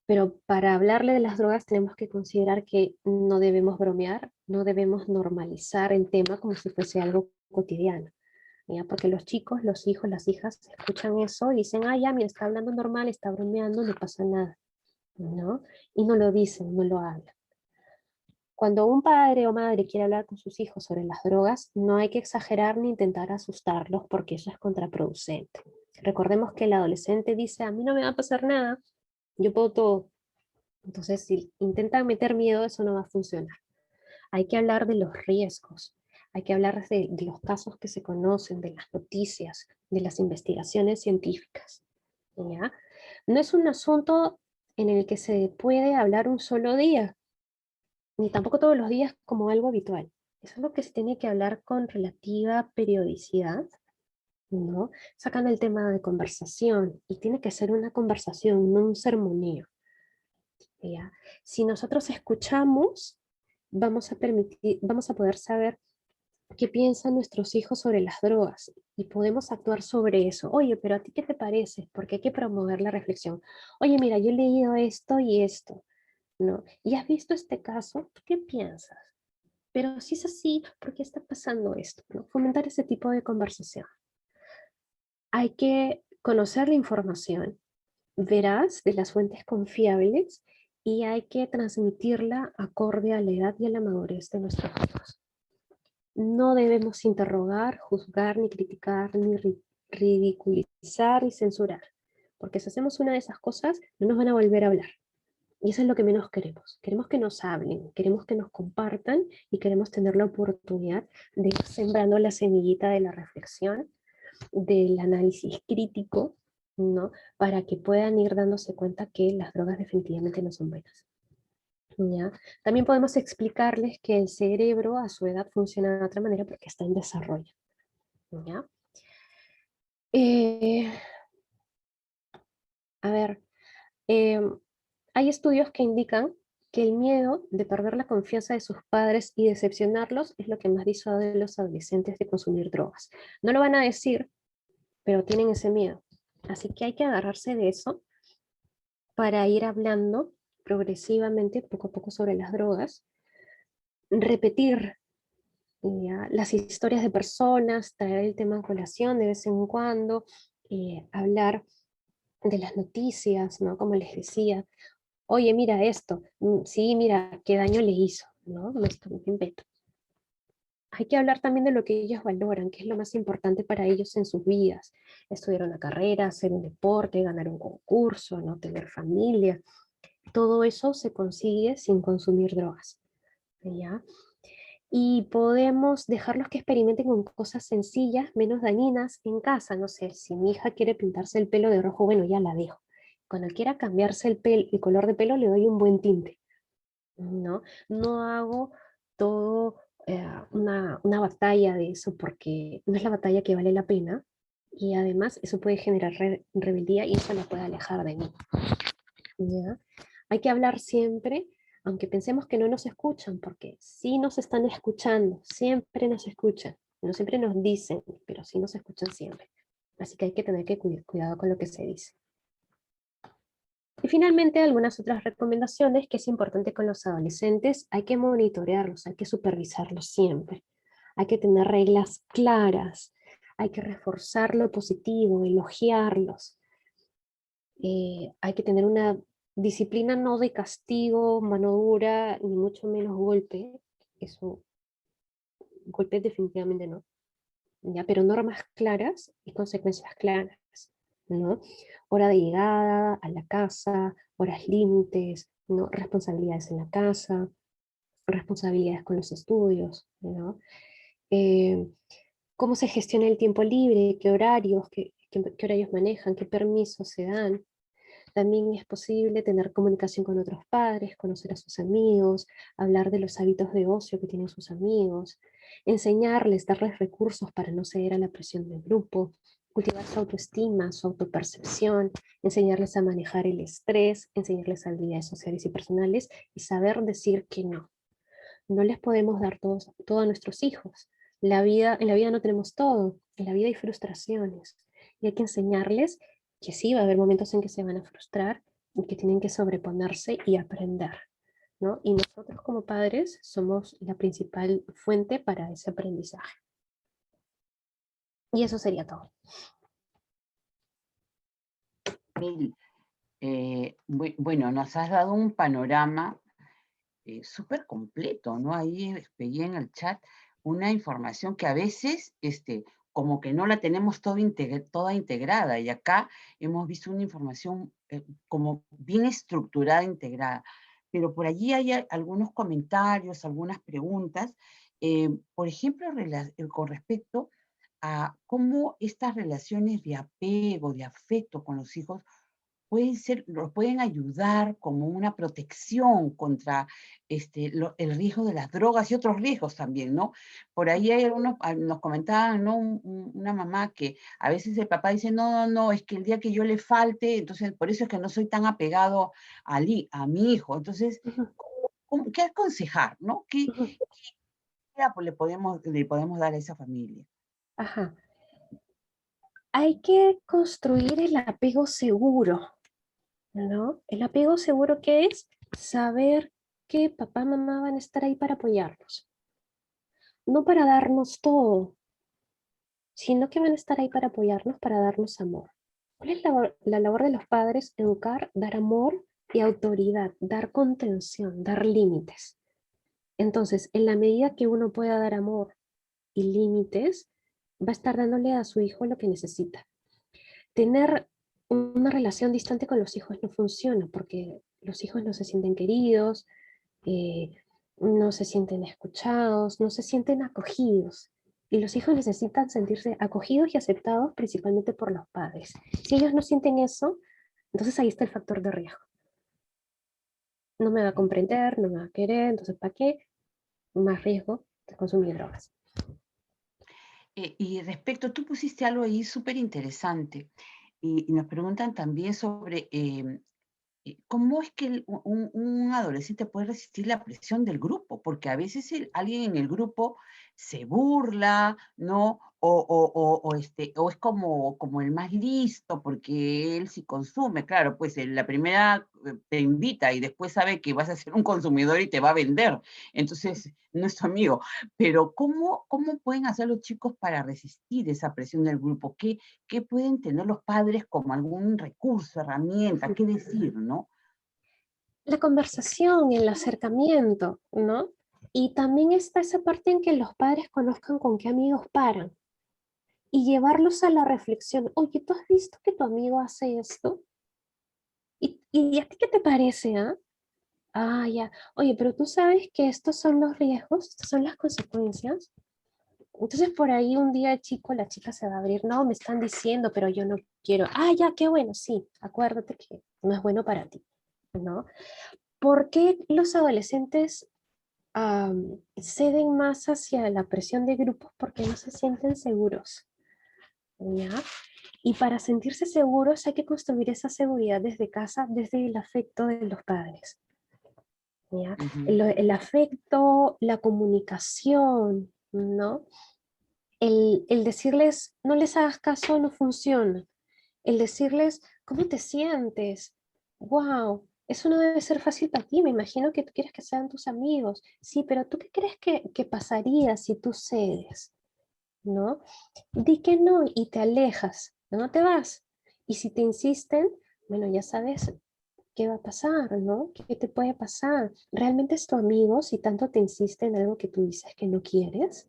S2: Pero para hablarle de las drogas tenemos que considerar que no debemos bromear, no debemos normalizar el tema como si fuese algo cotidiano. ¿Ya? Porque los chicos, los hijos, las hijas escuchan eso y dicen, ah, ya, mira, está hablando normal, está bromeando, no pasa nada. ¿No? Y no lo dicen, no lo hablan. Cuando un padre o madre quiere hablar con sus hijos sobre las drogas, no hay que exagerar ni intentar asustarlos porque eso es contraproducente. Recordemos que el adolescente dice, a mí no me va a pasar nada, yo puedo todo. Entonces, si intentan meter miedo, eso no va a funcionar. Hay que hablar de los riesgos, hay que hablar de los casos que se conocen, de las noticias, de las investigaciones científicas. ¿Ya? No es un asunto en el que se puede hablar un solo día, ni tampoco todos los días como algo habitual. Es algo que se tiene que hablar con relativa periodicidad, ¿no? Sacando el tema de conversación, y tiene que ser una conversación, no un sermoneo. ¿Ya? Si nosotros escuchamos, vamos a poder saber qué piensan nuestros hijos sobre las drogas y podemos actuar sobre eso. Oye, pero ¿a ti qué te parece? Porque hay que promover la reflexión. Oye, mira, yo he leído esto y esto, ¿no? ¿Y has visto este caso? ¿Tú qué piensas? Pero si es así, ¿por qué está pasando esto? ¿No? Fomentar ese tipo de conversación. Hay que conocer la información veraz de las fuentes confiables y hay que transmitirla acorde a la edad y a la madurez de nuestros hijos. No debemos interrogar, juzgar, ni criticar, ni ridiculizar, ni censurar. Porque si hacemos una de esas cosas, no nos van a volver a hablar. Y eso es lo que menos queremos. Queremos que nos hablen, queremos que nos compartan y queremos tener la oportunidad de ir sembrando la semillita de la reflexión, del análisis crítico, ¿no? Para que puedan ir dándose cuenta que las drogas definitivamente no son buenas. ¿Ya? También podemos explicarles que el cerebro a su edad funciona de otra manera porque está en desarrollo. ¿Ya? Eh, a ver, hay estudios que indican que el miedo de perder la confianza de sus padres y decepcionarlos es lo que más disuade a los adolescentes de consumir drogas. No lo van a decir, pero tienen ese miedo. Así que hay que agarrarse de eso para ir hablando progresivamente, poco a poco, sobre las drogas, repetir las historias de personas, traer el tema en colación de vez en cuando, hablar de las noticias, ¿no? Como les decía, oye, mira esto, sí, mira, qué daño le hizo, ¿no? Me invento. Hay que hablar también de lo que ellos valoran, qué es lo más importante para ellos en sus vidas. Estudiar una carrera, hacer un deporte, ganar un concurso, ¿no? Tener familia. Todo eso se consigue sin consumir drogas, ¿ya? Y podemos dejarlos que experimenten con cosas sencillas, menos dañinas en casa. No sé, si mi hija quiere pintarse el pelo de rojo, bueno, ya la dejo. Cuando quiera cambiarse el color de pelo, le doy un buen tinte, ¿no? No hago todo una batalla de eso porque no es la batalla que vale la pena y además eso puede generar rebeldía y eso la puede alejar de mí, ¿ya? Hay que hablar siempre, aunque pensemos que no nos escuchan, porque sí nos están escuchando, siempre nos escuchan, no siempre nos dicen, pero sí nos escuchan siempre. Así que hay que tener que cuidado con lo que se dice. Y finalmente, algunas otras recomendaciones que es importante con los adolescentes, hay que monitorearlos, hay que supervisarlos siempre, hay que tener reglas claras, hay que reforzar lo positivo, elogiarlos, hay que tener una disciplina no de castigo, mano dura, ni mucho menos golpe, eso, golpe definitivamente no, ¿ya? Pero normas claras y consecuencias claras, ¿no? Hora de llegada a la casa, horas límites, ¿no? Responsabilidades en la casa, responsabilidades con los estudios, ¿no? Eh, cómo se gestiona el tiempo libre, qué horarios, qué horarios manejan, qué permisos se dan. También es posible tener comunicación con otros padres, conocer a sus amigos, hablar de los hábitos de ocio que tienen sus amigos, enseñarles, darles recursos para no ceder a la presión del grupo, cultivar su autoestima, su autopercepción, enseñarles a manejar el estrés, enseñarles habilidades sociales y personales y saber decir que no. No les podemos dar todo a nuestros hijos. En la vida no tenemos todo, en la vida hay frustraciones y hay que enseñarles que sí, va a haber momentos en que se van a frustrar y que tienen que sobreponerse y aprender, ¿no? Y nosotros como padres somos la principal fuente para ese aprendizaje. Y eso sería todo.
S1: Mil, bueno, nos has dado un panorama súper completo, ¿no? Ahí veía en el chat una información que a veces, como que no la tenemos toda integrada, y acá hemos visto una información como bien estructurada, integrada. Pero por allí hay algunos comentarios, algunas preguntas, por ejemplo, con respecto a cómo estas relaciones de apego, de afecto con los hijos los pueden ayudar como una protección contra el riesgo de las drogas y otros riesgos también, ¿no? Por ahí hay algunos, nos comentaban, ¿no? Una mamá que a veces el papá dice, no, no, es que el día que yo le falte, entonces por eso es que no soy tan apegado a mi hijo. Entonces,
S2: Ujú,
S1: ¿qué aconsejar, no? ¿Qué
S2: ujú.
S1: idea le podemos dar a esa familia?
S2: Ajá. Hay que construir el apego seguro, ¿no? El apego seguro que es saber que papá, mamá van a estar ahí para apoyarnos, no para darnos todo, sino que van a estar ahí para apoyarnos, para darnos amor. ¿Cuál es la labor de los padres? Educar, dar amor y autoridad, dar contención, dar límites. Entonces, en la medida que uno pueda dar amor y límites, va a estar dándole a su hijo lo que necesita. Tener una relación distante con los hijos no funciona porque los hijos no se sienten queridos, eh, no se sienten escuchados, no se sienten acogidos. Y los hijos necesitan sentirse acogidos y aceptados principalmente por los padres. Si ellos no sienten eso, entonces ahí está el factor de riesgo. No me va a comprender, no me va a querer, entonces ¿para qué? Más riesgo de consumir drogas.
S1: Y respecto, tú pusiste algo ahí súper interesante y nos preguntan también sobre ¿cómo es que un adolescente puede resistir la presión del grupo? Porque a veces alguien en el grupo se burla, ¿no? O es como el más listo, porque él sí consume. Claro, pues en la primera te invita y después sabe que vas a ser un consumidor y te va a vender. Entonces, no es tu amigo. Pero ¿cómo pueden hacer los chicos para resistir esa presión del grupo? ¿Qué pueden tener los padres como algún recurso, herramienta? ¿Qué decir, no?
S2: La conversación, el acercamiento, ¿no? Y también está esa parte en que los padres conozcan con qué amigos paran y llevarlos a la reflexión. Oye, ¿tú has visto que tu amigo hace esto? ¿Y a ti qué te parece, ah? Ah, ya. Oye, pero tú sabes que estos son los riesgos, estas son las consecuencias. Entonces por ahí un día el chico, la chica se va a abrir, no, me están diciendo, pero yo no quiero. Ah, ya, qué bueno, sí, acuérdate que no es bueno para ti, ¿no? ¿Por qué los adolescentes ceden más hacia la presión de grupos? Porque no se sienten seguros, ¿ya? Y para sentirse seguros hay que construir esa seguridad desde casa, desde el afecto de los padres, ¿ya?
S1: Ujú,
S2: El afecto, la comunicación, ¿no? El decirles, no les hagas caso, no funciona. El decirles, ¿cómo te sientes? Wow, eso no debe ser fácil para ti. Me imagino que tú quieres que sean tus amigos. Sí, pero ¿tú qué crees que pasaría si tú cedes? ¿No? Di que no y te alejas, no te vas. Y si te insisten, bueno, ya sabes qué va a pasar, ¿no? ¿Qué te puede pasar? ¿Realmente es tu amigo si tanto te insiste en algo que tú dices que no quieres?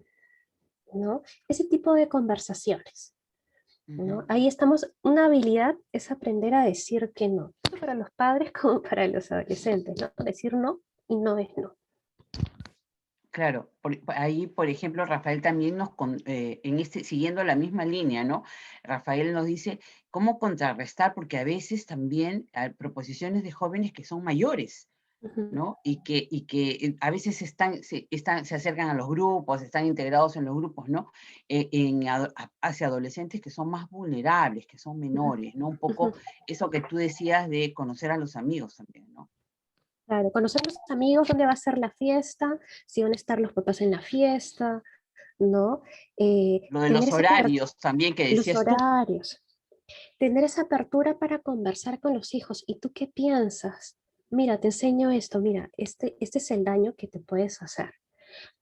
S2: ¿No? Ese tipo de conversaciones, ¿no?
S1: ujú.
S2: Ahí estamos, una habilidad es aprender a decir que no, tanto para los padres como para los adolescentes, ¿no? Decir no y no es no.
S1: Claro, ahí, por ejemplo, Rafael también siguiendo la misma línea, ¿no? Rafael nos dice cómo contrarrestar, porque a veces también hay proposiciones de jóvenes que son mayores,
S2: Ujú,
S1: ¿no? Y que a veces se acercan a los grupos, están integrados en los grupos, ¿no? Hacia adolescentes que son más vulnerables, que son
S2: ujú,
S1: menores, ¿no? Un
S2: ujú.
S1: poco eso que tú decías de conocer a los amigos también, ¿no?
S2: Claro, conocer a los amigos, dónde va a ser la fiesta, si van a estar los papás en la fiesta, ¿no?
S1: Lo de
S2: Tener
S1: los
S2: esa
S1: horarios también que
S2: los
S1: decías tú.
S2: horarios, tener esa apertura para conversar con los hijos. ¿Y tú qué piensas? Mira, te enseño esto, mira, este es el daño que te puedes hacer.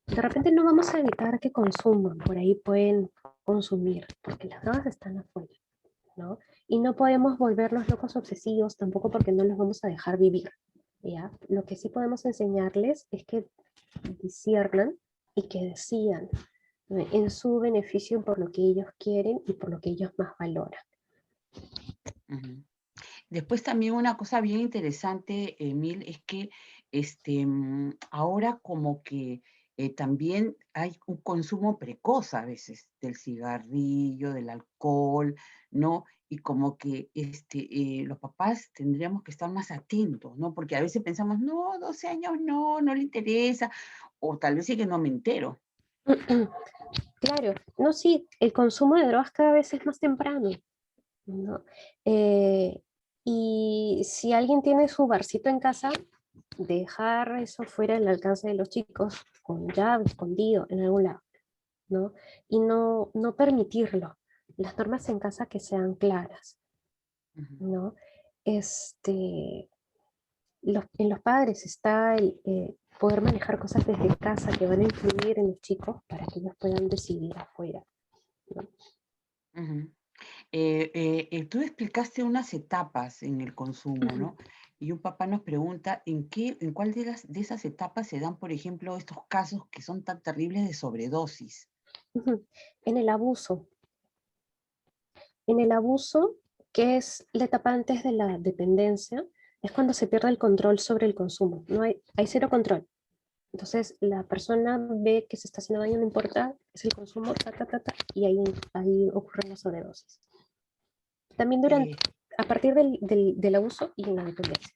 S2: De repente no vamos a evitar que consuman, por ahí pueden consumir, porque las drogas están afuera, ¿no? Y no podemos volverlos locos obsesivos tampoco porque no los vamos a dejar vivir, ¿ya? Lo que sí podemos enseñarles es que disciernan y que decidan, ¿no? En su beneficio por lo que ellos quieren y por lo que ellos más valoran.
S1: Ujú. Después también una cosa bien interesante, Emil, es que ahora como que también hay un consumo precoz a veces del cigarrillo, del alcohol, ¿no? Y como que los papás tendríamos que estar más atentos, ¿no? Porque a veces pensamos, no, 12 años no le interesa, o tal vez sí que no me entero.
S2: Claro, no, sí, el consumo de drogas cada vez es más temprano, ¿no? Eh, y si alguien tiene su barcito en casa, dejar eso fuera del alcance de los chicos, con llave, escondido, en algún lado, ¿no? Y no permitirlo. Las normas en casa que sean claras,
S1: Ujú,
S2: ¿no? En los padres está el poder manejar cosas desde casa que van a influir en los chicos para que ellos puedan decidir afuera, ¿no?
S1: ujú. Tú explicaste unas etapas en el consumo, ¿no? Y un papá nos pregunta en cuál de esas etapas se dan, por ejemplo, estos casos que son tan terribles de sobredosis.
S2: Ujú. En el abuso, en el abuso, que es la etapa antes de la dependencia, es cuando se pierde el control sobre el consumo. Hay cero control. Entonces la persona ve que se está haciendo daño, no importa, es el consumo, y ahí ocurren las sobredosis. También
S1: Eh,
S2: a partir del abuso y en la dependencia.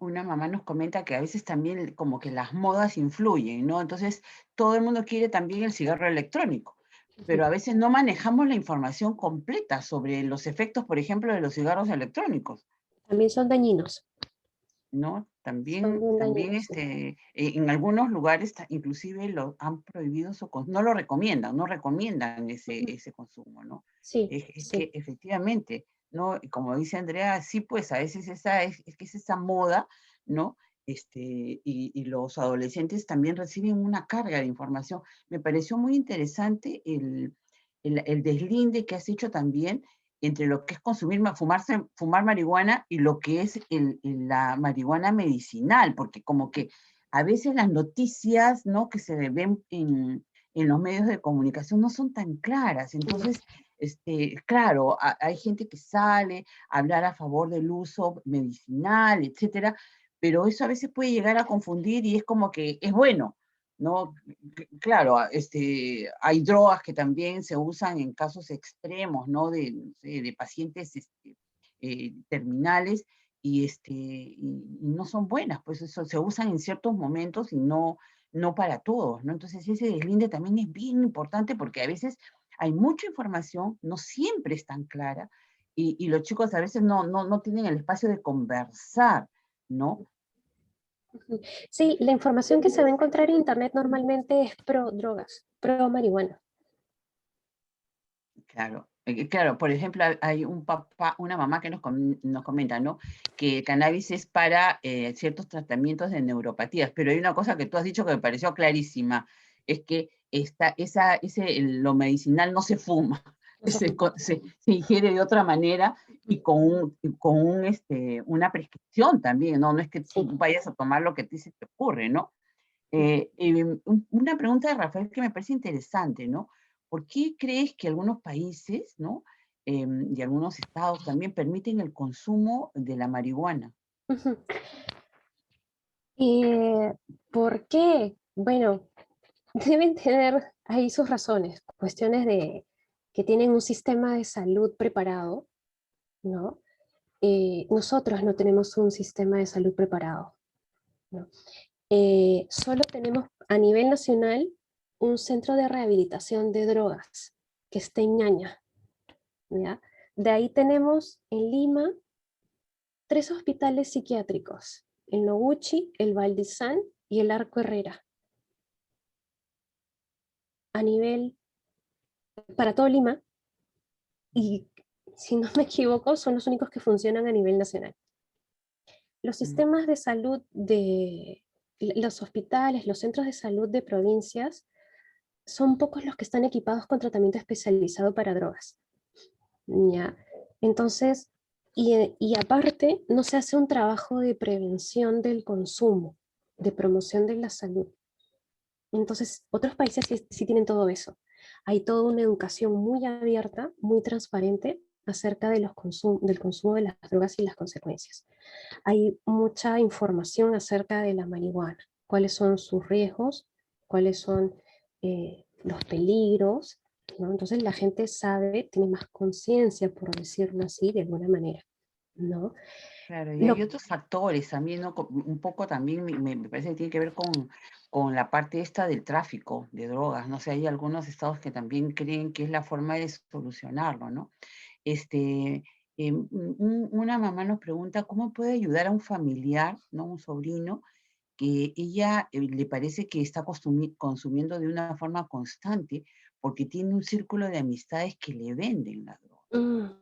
S1: una mamá nos comenta que a veces también como que las modas influyen, ¿no? Entonces, todo el mundo quiere también el cigarro electrónico, pero a veces no manejamos la información completa sobre los efectos, por ejemplo, de los cigarros electrónicos.
S2: También son dañinos.
S1: ¿no?
S2: Son
S1: También,
S2: bien
S1: también
S2: dañinos, sí.
S1: en algunos lugares inclusive lo han prohibido, no lo recomiendan, no recomiendan
S2: Ujú.
S1: ese consumo, ¿no?
S2: Sí,
S1: Es
S2: sí.
S1: que efectivamente, ¿no? Y como dice Andrea, sí, pues a veces es que es esa moda, ¿no? Y los adolescentes también reciben una carga de información. Me pareció muy interesante el deslinde que has hecho también entre lo que es fumar marihuana y lo que es la marihuana medicinal, porque como que a veces las noticias, ¿no? que se ven en los medios de comunicación no son tan claras.
S2: No.
S1: Entonces, claro, hay gente que sale a hablar a favor del uso medicinal, etcétera, pero eso a veces puede llegar a confundir y es como que es bueno, ¿no? Claro, hay drogas que también se usan en casos extremos, ¿no? No sé, de pacientes terminales y no son buenas, pues eso se usan en ciertos momentos y no para todos, ¿no? Entonces ese deslinde también es bien importante porque a veces hay mucha información, no siempre es tan clara y los chicos a veces no tienen el espacio de conversar, ¿no?
S2: Ujú. Sí, la información que se va a encontrar en Internet normalmente es pro drogas, pro marihuana.
S1: Claro, claro, por ejemplo, hay un papá, una mamá que nos comenta, ¿no? Que el cannabis es para ciertos tratamientos de neuropatías, pero hay una cosa que tú has dicho que me pareció clarísima, es que lo medicinal no se fuma,
S2: No se fuma.
S1: se ingiere de otra manera y una prescripción también, ¿no? No es que tú
S2: Sí.
S1: vayas a tomar lo que a ti se te ocurre, ¿no? Una pregunta de Rafael que me parece interesante, ¿no? ¿Por qué crees que algunos países, ¿no? Y algunos estados también permiten el consumo de la marihuana?
S2: Ujú. Eh, ¿Por qué? Bueno, deben tener ahí sus razones, cuestiones de que tienen un sistema de salud preparado, ¿no? Nosotros no tenemos un sistema de salud preparado, ¿no? Solo tenemos a nivel nacional un centro de rehabilitación de drogas que está en Ñaña, ¿ya? De ahí tenemos en Lima 3 hospitales psiquiátricos, el Noguchi, el Valdizán y el Arco Herrera, a nivel, para todo Lima, y si no me equivoco, son los únicos que funcionan a nivel nacional. Los
S1: Mm,
S2: sistemas de salud de los hospitales, los centros de salud de provincias, son pocos los que están equipados con tratamiento especializado para drogas. ¿Ya? Entonces, y aparte, no se hace un trabajo de prevención del consumo, de promoción de la salud. Entonces, otros países sí tienen todo eso. Hay toda una educación muy abierta, muy transparente acerca de del consumo de las drogas y las consecuencias. Hay mucha información acerca de la marihuana, cuáles son sus riesgos, cuáles son los peligros, ¿no? Entonces la gente sabe, tiene más conciencia, por decirlo así, de alguna manera, ¿no?
S1: claro, y hay
S2: Lo,
S1: otros factores también, ¿no? Un poco también me parece que tiene que ver con la parte esta del tráfico de drogas, no sé, hay algunos estados que también creen que es la forma de solucionarlo, ¿no? Este, una mamá nos pregunta cómo puede ayudar a un familiar, ¿no? Un sobrino, que ella le parece que está consumiendo de una forma constante porque tiene un círculo de amistades que le venden la droga.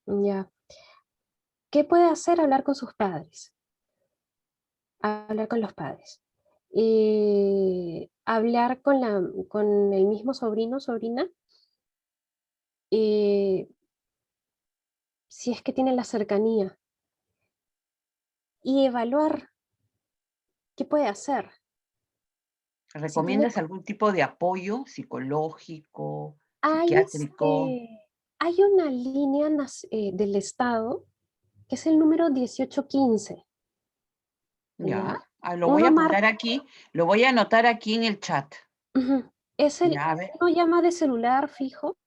S2: ya. ¿Qué puede hacer? Hablar con sus padres, hablar con los padres. Hablar con el mismo sobrino, sobrina, eh, si es que tiene la cercanía, y evaluar qué puede hacer. Si tiene,
S1: ¿Recomiendas algún tipo de apoyo psicológico,
S2: hay,
S1: psiquiátrico?
S2: hay una línea del Estado que es el número 1815,
S1: Ya,
S2: ¿ya?
S1: lo voy a
S2: Uno
S1: apuntar
S2: marca,
S1: aquí, lo voy a anotar aquí en el chat.
S2: ujú,
S1: Ya, a ver,
S2: uno llama de celular fijo,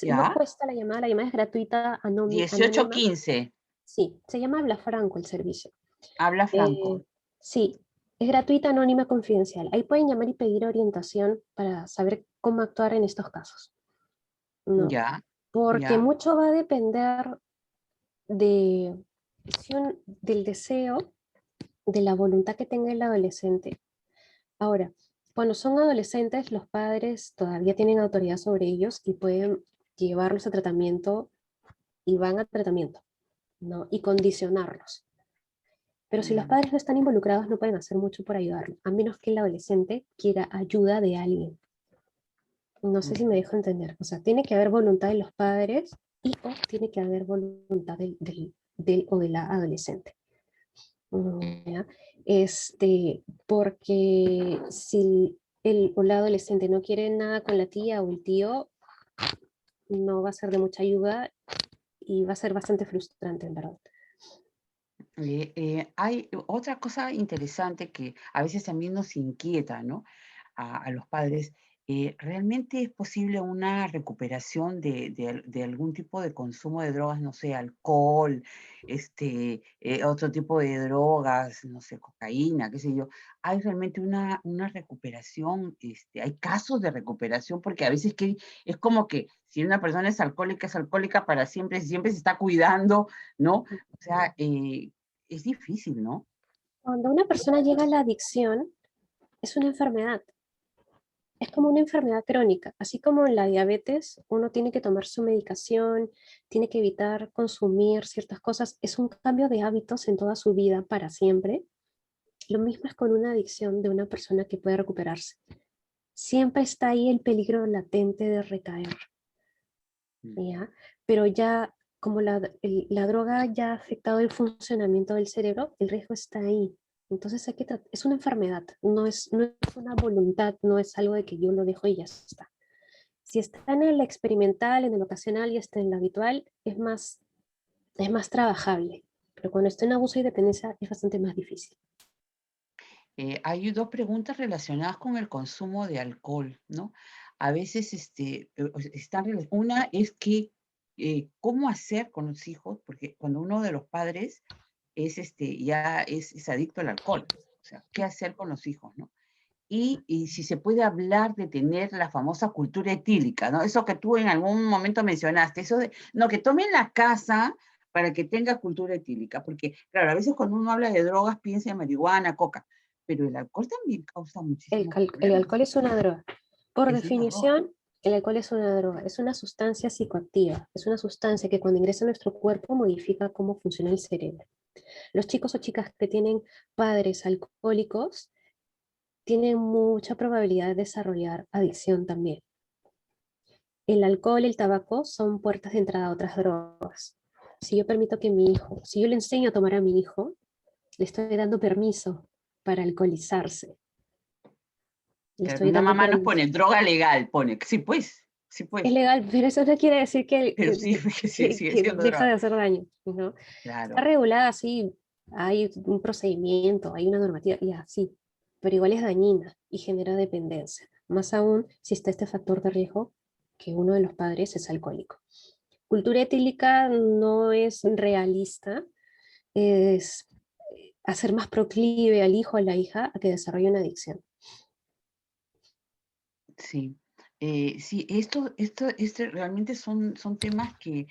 S2: no
S1: ya,
S2: cuesta la llamada es gratuita,
S1: dieciocho
S2: anónima.
S1: quince.
S2: Sí, se llama Habla Franco el servicio.
S1: Habla
S2: Eh,
S1: Franco.
S2: sí, es gratuita, anónima, confidencial. Ahí pueden llamar y pedir orientación para saber cómo actuar en estos casos, ¿no?
S1: Ya,
S2: Porque
S1: ya,
S2: mucho va a depender de, del deseo, de la voluntad que tenga el adolescente. Ahora, cuando son adolescentes, los padres todavía tienen autoridad sobre ellos y pueden llevarlos a tratamiento y van a tratamiento, ¿no? Y condicionarlos. Pero si los
S1: Mm,
S2: padres no están involucrados, no pueden hacer mucho por ayudarlo, a menos que el adolescente quiera ayuda de alguien. No sé si me
S1: mm.
S2: dejo entender. O sea, tiene que haber voluntad de los padres y o tiene que haber voluntad del o de la adolescente. ¿Ya? Porque si el o la adolescente no quiere nada con la tía o el tío, no va a ser de mucha ayuda y va a ser bastante frustrante, en verdad.
S1: Hay otra cosa interesante que a veces también nos inquieta, ¿no? A los padres. ¿Realmente es posible una recuperación de algún tipo de consumo de drogas, no sé, alcohol, otro tipo de drogas, no sé, cocaína, qué sé yo? ¿Hay realmente una recuperación? ¿Hay casos de recuperación? Porque a veces que es como que si una persona es alcohólica para siempre, siempre se está cuidando, ¿no? O sea, es difícil, ¿no?
S2: Cuando una persona llega a la adicción, es una enfermedad. Es como una enfermedad crónica, así como en la diabetes uno tiene que tomar su medicación, tiene que evitar consumir ciertas cosas, es un cambio de hábitos en toda su vida para siempre. Lo mismo es con una adicción de una persona que puede recuperarse. Siempre está ahí el peligro latente de recaer,
S1: Mm.
S2: ¿ya? Pero ya como la droga ya ha afectado el funcionamiento del cerebro, el riesgo está ahí. Entonces es una enfermedad, no es una voluntad, no es algo de que yo lo dejo y ya está. Si está en el experimental, en el ocasional y está en el habitual, es más trabajable. Pero cuando está en abuso y dependencia es bastante más difícil.
S1: Hay dos preguntas relacionadas con el consumo de alcohol, ¿no? A veces una es que, ¿cómo hacer con los hijos? Porque cuando uno de los padres ya es adicto al alcohol, o sea, ¿qué hacer con los hijos, no? Y si se puede hablar de tener la famosa cultura etílica, ¿no? Eso que tú en algún momento mencionaste, eso de, no, que tome en la casa para que tenga cultura etílica, porque, claro, a veces cuando uno habla de drogas piensa en marihuana, coca, pero el alcohol también causa muchísimos
S2: El
S1: problemas.
S2: alcohol es una droga. Por
S1: Es una droga.
S2: definición, el alcohol es una droga, es una sustancia psicoactiva, es una sustancia que cuando ingresa a nuestro cuerpo modifica cómo funciona el cerebro. Los chicos o chicas que tienen padres alcohólicos tienen mucha probabilidad de desarrollar adicción también. El alcohol y el tabaco son puertas de entrada a otras drogas. Si yo permito que mi hijo, si yo le enseño a tomar a mi hijo, le estoy dando permiso para alcoholizarse. Le
S1: Claro,
S2: estoy
S1: una
S2: dando
S1: mamá nos
S2: permiso.
S1: pone droga legal, pone, sí
S2: Es
S1: pues,
S2: legal, pero eso no quiere decir
S1: pero sí, que sigue
S2: que
S1: siendo
S2: deja
S1: droga.
S2: de hacer daño, ¿no? Está
S1: Claro.
S2: regulada así, hay un procedimiento, hay una normativa, y así, pero igual es dañina y genera dependencia. Más aún si está este factor de riesgo que uno de los padres es alcohólico. Cultura etílica no es realista, es hacer más proclive al hijo o a la hija a que desarrolle una adicción.
S1: Sí, sí, realmente son temas que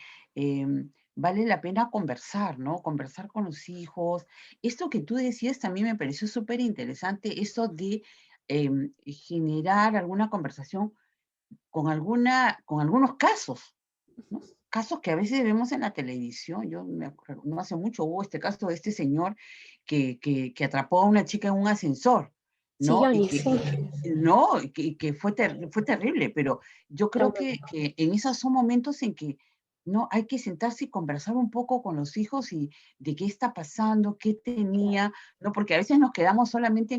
S1: vale la pena conversar, ¿no? Conversar con los hijos. Esto que tú decías también me pareció súper interesante, eso de generar alguna conversación con algunos casos, ¿no? Casos que a veces vemos en la televisión. Yo me acuerdo, no hace mucho hubo este caso de este señor que atrapó a una chica en un ascensor,
S2: Sí,
S1: ¿no?
S2: Johnny, sí,
S1: No, que fue terrible, pero yo creo
S2: traumático.
S1: que en esos son momentos en que no hay que sentarse y conversar un poco con los hijos y de qué está pasando, qué tenía, ¿no? Porque a veces nos quedamos solamente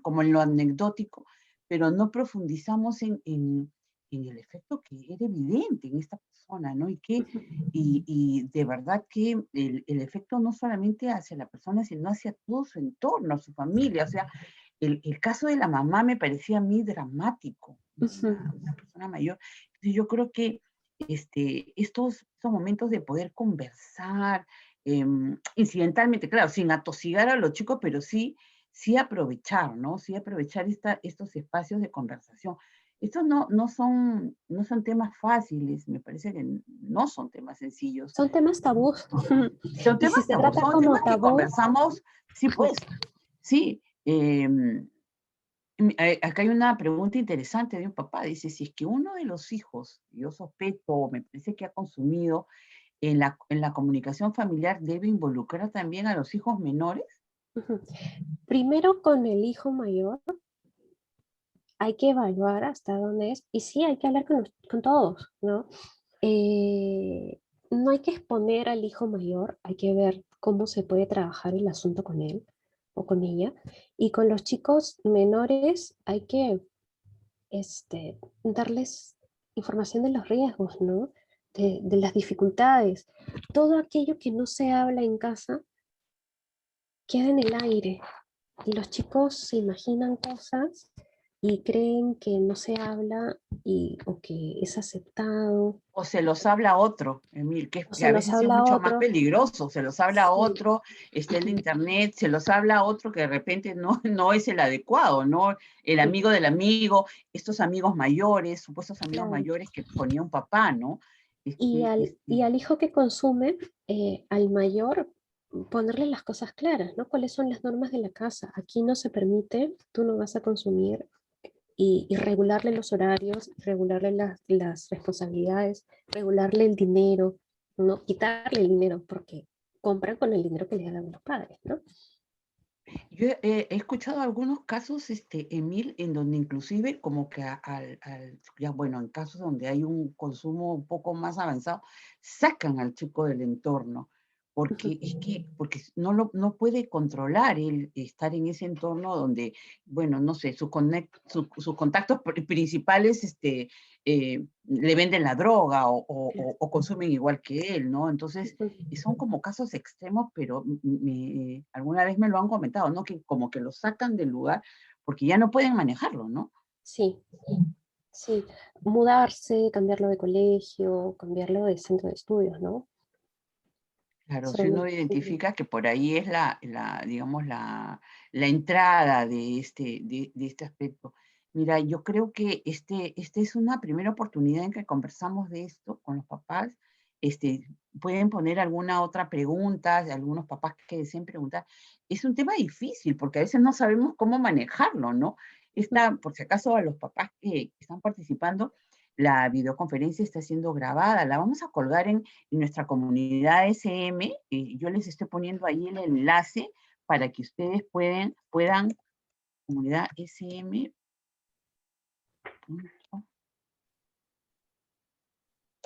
S1: como en lo anecdótico, pero no profundizamos en el efecto que era evidente en esta persona, ¿no? Y de verdad que el efecto no solamente hacia la persona, sino hacia todo su entorno, a su familia. O sea, el caso de la mamá me parecía a mí dramático, ¿no? Una persona mayor. Entonces yo creo que estos momentos de poder conversar, incidentalmente, claro, sin atosigar a los chicos, pero sí aprovechar, ¿no? Sí aprovechar estos espacios de conversación. estos no son temas fáciles, me parece que no son temas sencillos.
S2: Son temas tabús.
S1: Son
S2: Y si
S1: temas
S2: se
S1: tabú,
S2: trata
S1: son
S2: como
S1: temas que
S2: tabú,
S1: conversamos, sí, pues, sí. Acá hay una pregunta interesante de un papá, dice, si es que uno de los hijos, yo sospecho, me parece que ha consumido en la comunicación familiar, ¿debe involucrar también a los hijos menores?
S2: primero con el hijo mayor hay que evaluar hasta dónde es, y sí, hay que hablar con todos, ¿no? Eh, no hay que exponer al hijo mayor, hay que ver cómo se puede trabajar el asunto con él o con ella. Y con los chicos menores hay que darles información de los riesgos, ¿no? De las dificultades. Todo aquello que no se habla en casa queda en el aire. Y los chicos se imaginan cosas y creen que no se habla o que es aceptado,
S1: O se los habla a otro, Emil,
S2: o
S1: que
S2: se
S1: a
S2: los
S1: veces es
S2: habla a
S1: mucho más
S2: otro.
S1: peligroso, se los habla a
S2: Sí.
S1: otro, está el internet, se los habla a otro que de repente no es el adecuado, ¿no? El amigo del amigo, estos amigos mayores, supuestos amigos
S2: Claro.
S1: mayores que ponía un papá, ¿no?
S2: Y al hijo que consume, al mayor, ponerle las cosas claras, ¿no? ¿Cuáles son las normas de la casa? Aquí no se permite, tú no vas a consumir, y regularle los horarios, regularle las responsabilidades, regularle el dinero, no quitarle el dinero, porque compran con el dinero que les dan los padres, ¿no?
S1: Yo he escuchado algunos casos, Emil, en donde inclusive como que ya bueno, en casos donde hay un consumo un poco más avanzado, sacan al chico del entorno, porque es que, porque no puede controlar el estar en ese entorno donde, bueno, no sé, sus contactos principales, le venden la droga o consumen igual que él, ¿no? Entonces, y son como casos extremos, pero alguna vez me lo han comentado, ¿no? Que como que lo sacan del lugar porque ya no pueden manejarlo, ¿no?
S2: Sí, sí. Mudarse, cambiarlo de colegio, cambiarlo de centro de estudios, ¿no?
S1: Claro, si uno
S2: Son,
S1: identifica que por ahí es digamos, la entrada de este aspecto. Mira, yo creo que este es una primera oportunidad en que conversamos de esto con los papás. Pueden poner alguna otra pregunta, de algunos papás que deseen preguntar. Es un tema difícil porque a veces no sabemos cómo manejarlo, ¿no? Por si acaso a los papás que están participando, la videoconferencia está siendo grabada, la vamos a colgar en nuestra comunidad SM, yo les estoy poniendo ahí el enlace para que ustedes puedan comunidad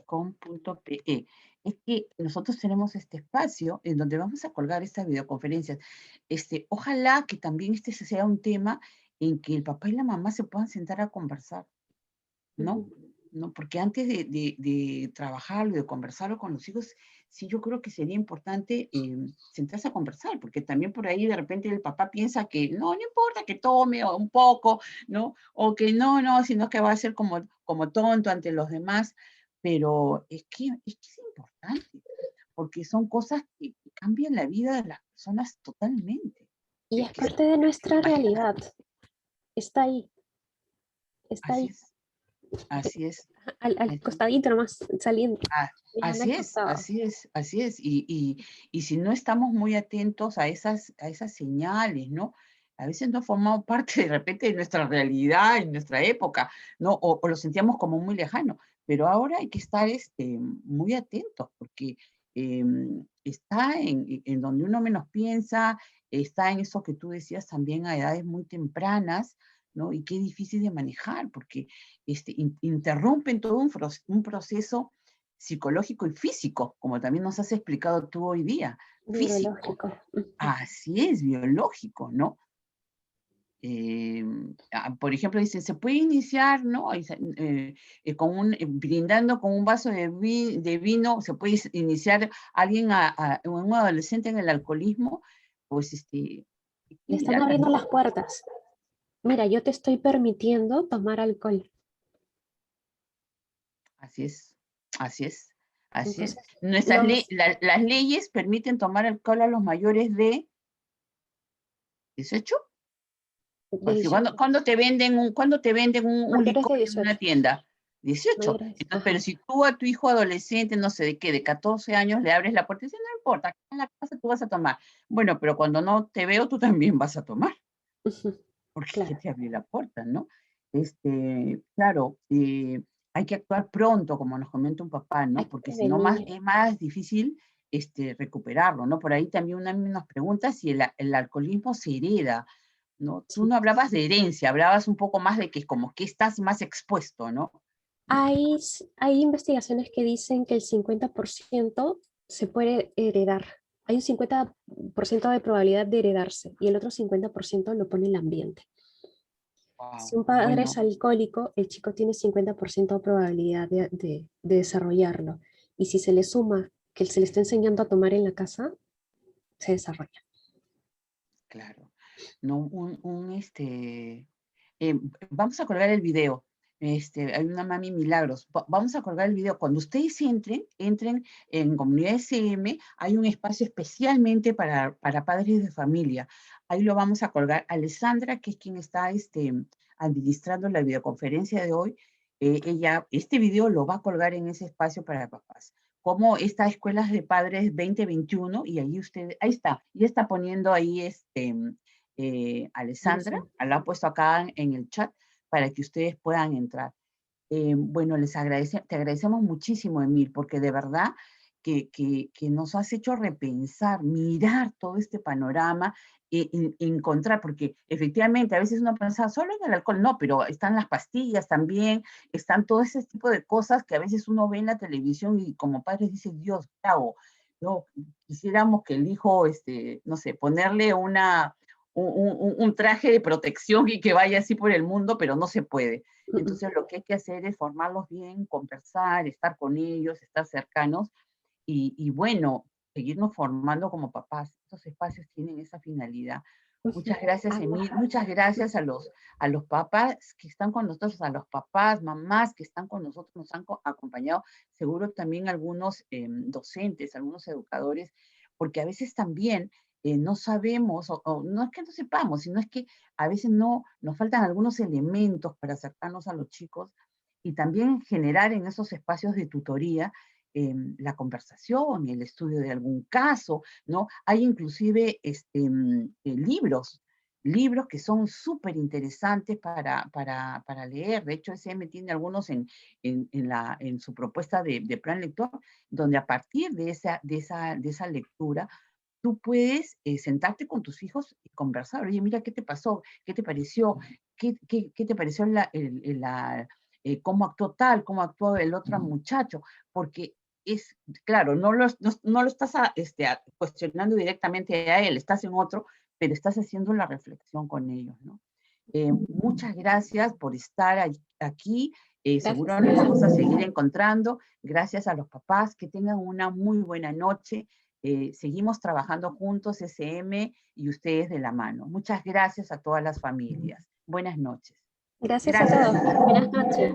S1: sm.com.pe. Es que nosotros tenemos este espacio en donde vamos a colgar estas videoconferencias. Ojalá que también este sea un tema en que el papá y la mamá se puedan sentar a conversar, ¿no? ¿No? Porque antes de trabajarlo, de conversarlo con los hijos, sí yo creo que sería importante sentarse a conversar, porque también por ahí de repente el papá piensa que no importa que tome o un poco, ¿no? O que no, sino que va a ser como tonto ante los demás, pero es que es importante, porque son cosas que cambian la vida de las personas totalmente.
S2: y
S1: Es
S2: es
S1: que,
S2: parte de nuestra
S1: imagínate,
S2: realidad. Está ahí, está
S1: así
S2: ahí,
S1: es, así es.
S2: al costadito nomás, saliendo.
S1: Ah,
S2: Bien
S1: así
S2: al
S1: es,
S2: costado.
S1: así es, así es. Y si no estamos muy atentos a esas señales, ¿no? A veces no formamos parte de repente de nuestra realidad, en nuestra época, ¿no? O lo sentíamos como muy lejano. Pero ahora hay que estar muy atentos porque está en donde uno menos piensa, está en eso que tú decías también a edades muy tempranas, ¿no? Y qué difícil de manejar porque interrumpen todo un proceso psicológico y físico, como también nos has explicado tú hoy día. Físico,
S2: Biológico.
S1: así es, biológico, ¿no? Por ejemplo, dicen, se puede iniciar, ¿no? Brindando con un vaso de vino, se puede iniciar alguien, un adolescente en el alcoholismo, pues hay que
S2: Le están
S1: mirarla,
S2: abriendo
S1: ¿no?
S2: las puertas. Mira, yo te estoy permitiendo tomar alcohol.
S1: Así es, así es, así es.
S2: Entonces, los,
S1: Las leyes permiten tomar alcohol a los mayores de 18. Pues si
S2: de
S1: cuando te venden un
S2: mayores
S1: licor
S2: de
S1: en una
S2: 18.
S1: tienda, 18.
S2: Mayores,
S1: Entonces, pero
S2: ajá.
S1: si tú a tu hijo adolescente, no sé de qué, de 14 años, le abres la puerta y dices, no importa, acá en la casa tú vas a tomar. Bueno, pero cuando no te veo, tú también vas a tomar,
S2: Ujú,
S1: porque ¿qué
S2: claro,
S1: te abrí la puerta, no? Claro, hay que actuar pronto, como nos comenta un papá,
S2: hay
S1: ¿no?
S2: que
S1: Porque si no,
S2: prevenir.
S1: es más difícil recuperarlo, ¿no? Por ahí también una nos pregunta si el alcoholismo se hereda, ¿no? Tú
S2: Sí.
S1: no hablabas de herencia, hablabas un poco más de que como que estás más expuesto, ¿no?
S2: Hay investigaciones que dicen que el 50% se puede heredar. Hay un 50% de probabilidad de heredarse y el otro 50% lo pone el ambiente. Si
S1: Wow,
S2: un padre es
S1: bueno,
S2: alcohólico, el chico tiene 50% de probabilidad de desarrollarlo. Y si se le suma que se le está enseñando a tomar en la casa, se desarrolla.
S1: claro. No, vamos a colgar el video. Hay una mami Milagros. Vamos a colgar el video. Cuando ustedes entren en Comunidad SM, hay un espacio especialmente para padres de familia. Ahí lo vamos a colgar. Alessandra, que es quien está administrando la videoconferencia de hoy, este video lo va a colgar en ese espacio para papás. Como esta Escuelas de Padres 2021, y ahí está, y está poniendo ahí Alessandra,
S2: Alessandra.
S1: la ha puesto acá en el chat para que ustedes puedan entrar. Bueno, te agradecemos muchísimo, Emil, porque de verdad que nos has hecho repensar, mirar todo este panorama, encontrar, porque efectivamente a veces uno piensa solo en el alcohol, no, pero están las pastillas también, están todo ese tipo de cosas que a veces uno ve en la televisión y como padres dice, Dios, ¿qué hago? No, quisiéramos que el hijo, no sé, ponerle un traje de protección y que vaya así por el mundo, pero no se puede.
S2: Mm, mm.
S1: Entonces lo que hay que hacer es formarlos bien, conversar, estar con ellos, estar cercanos bueno, seguirnos formando como papás. Estos espacios tienen esa finalidad.
S2: Ujú.
S1: Muchas gracias,
S2: Agua.
S1: Emil. Muchas gracias a los papás que están con nosotros, a los papás, mamás que están con nosotros, nos han acompañado, seguro también algunos docentes, algunos educadores, porque a veces también no sabemos, o no es que no sepamos, sino es que a veces no nos faltan algunos elementos para acercarnos a los chicos y también generar en esos espacios de tutoría la conversación, el estudio de algún caso, ¿no? Hay inclusive libros que son súper interesantes para leer. De hecho, SM tiene algunos en su propuesta de plan lector, donde a partir de esa lectura tú puedes sentarte con tus hijos y conversar. Oye, mira, ¿qué te pasó? ¿Qué te pareció? ¿Qué te pareció cómo actuó tal, cómo actuó el otro muchacho? Porque claro, no lo estás cuestionando directamente a él, estás en otro, pero estás haciendo la reflexión con ellos, ¿no? Muchas gracias por estar aquí.
S2: Gracias,
S1: Seguro nos
S2: Elisa.
S1: vamos a seguir encontrando. Gracias a los papás. Que tengan una muy buena noche. Seguimos trabajando juntos, SM y ustedes de la mano. Muchas gracias a todas las familias. Buenas noches.
S2: Gracias a
S1: Gracias.
S2: todos. Buenas noches.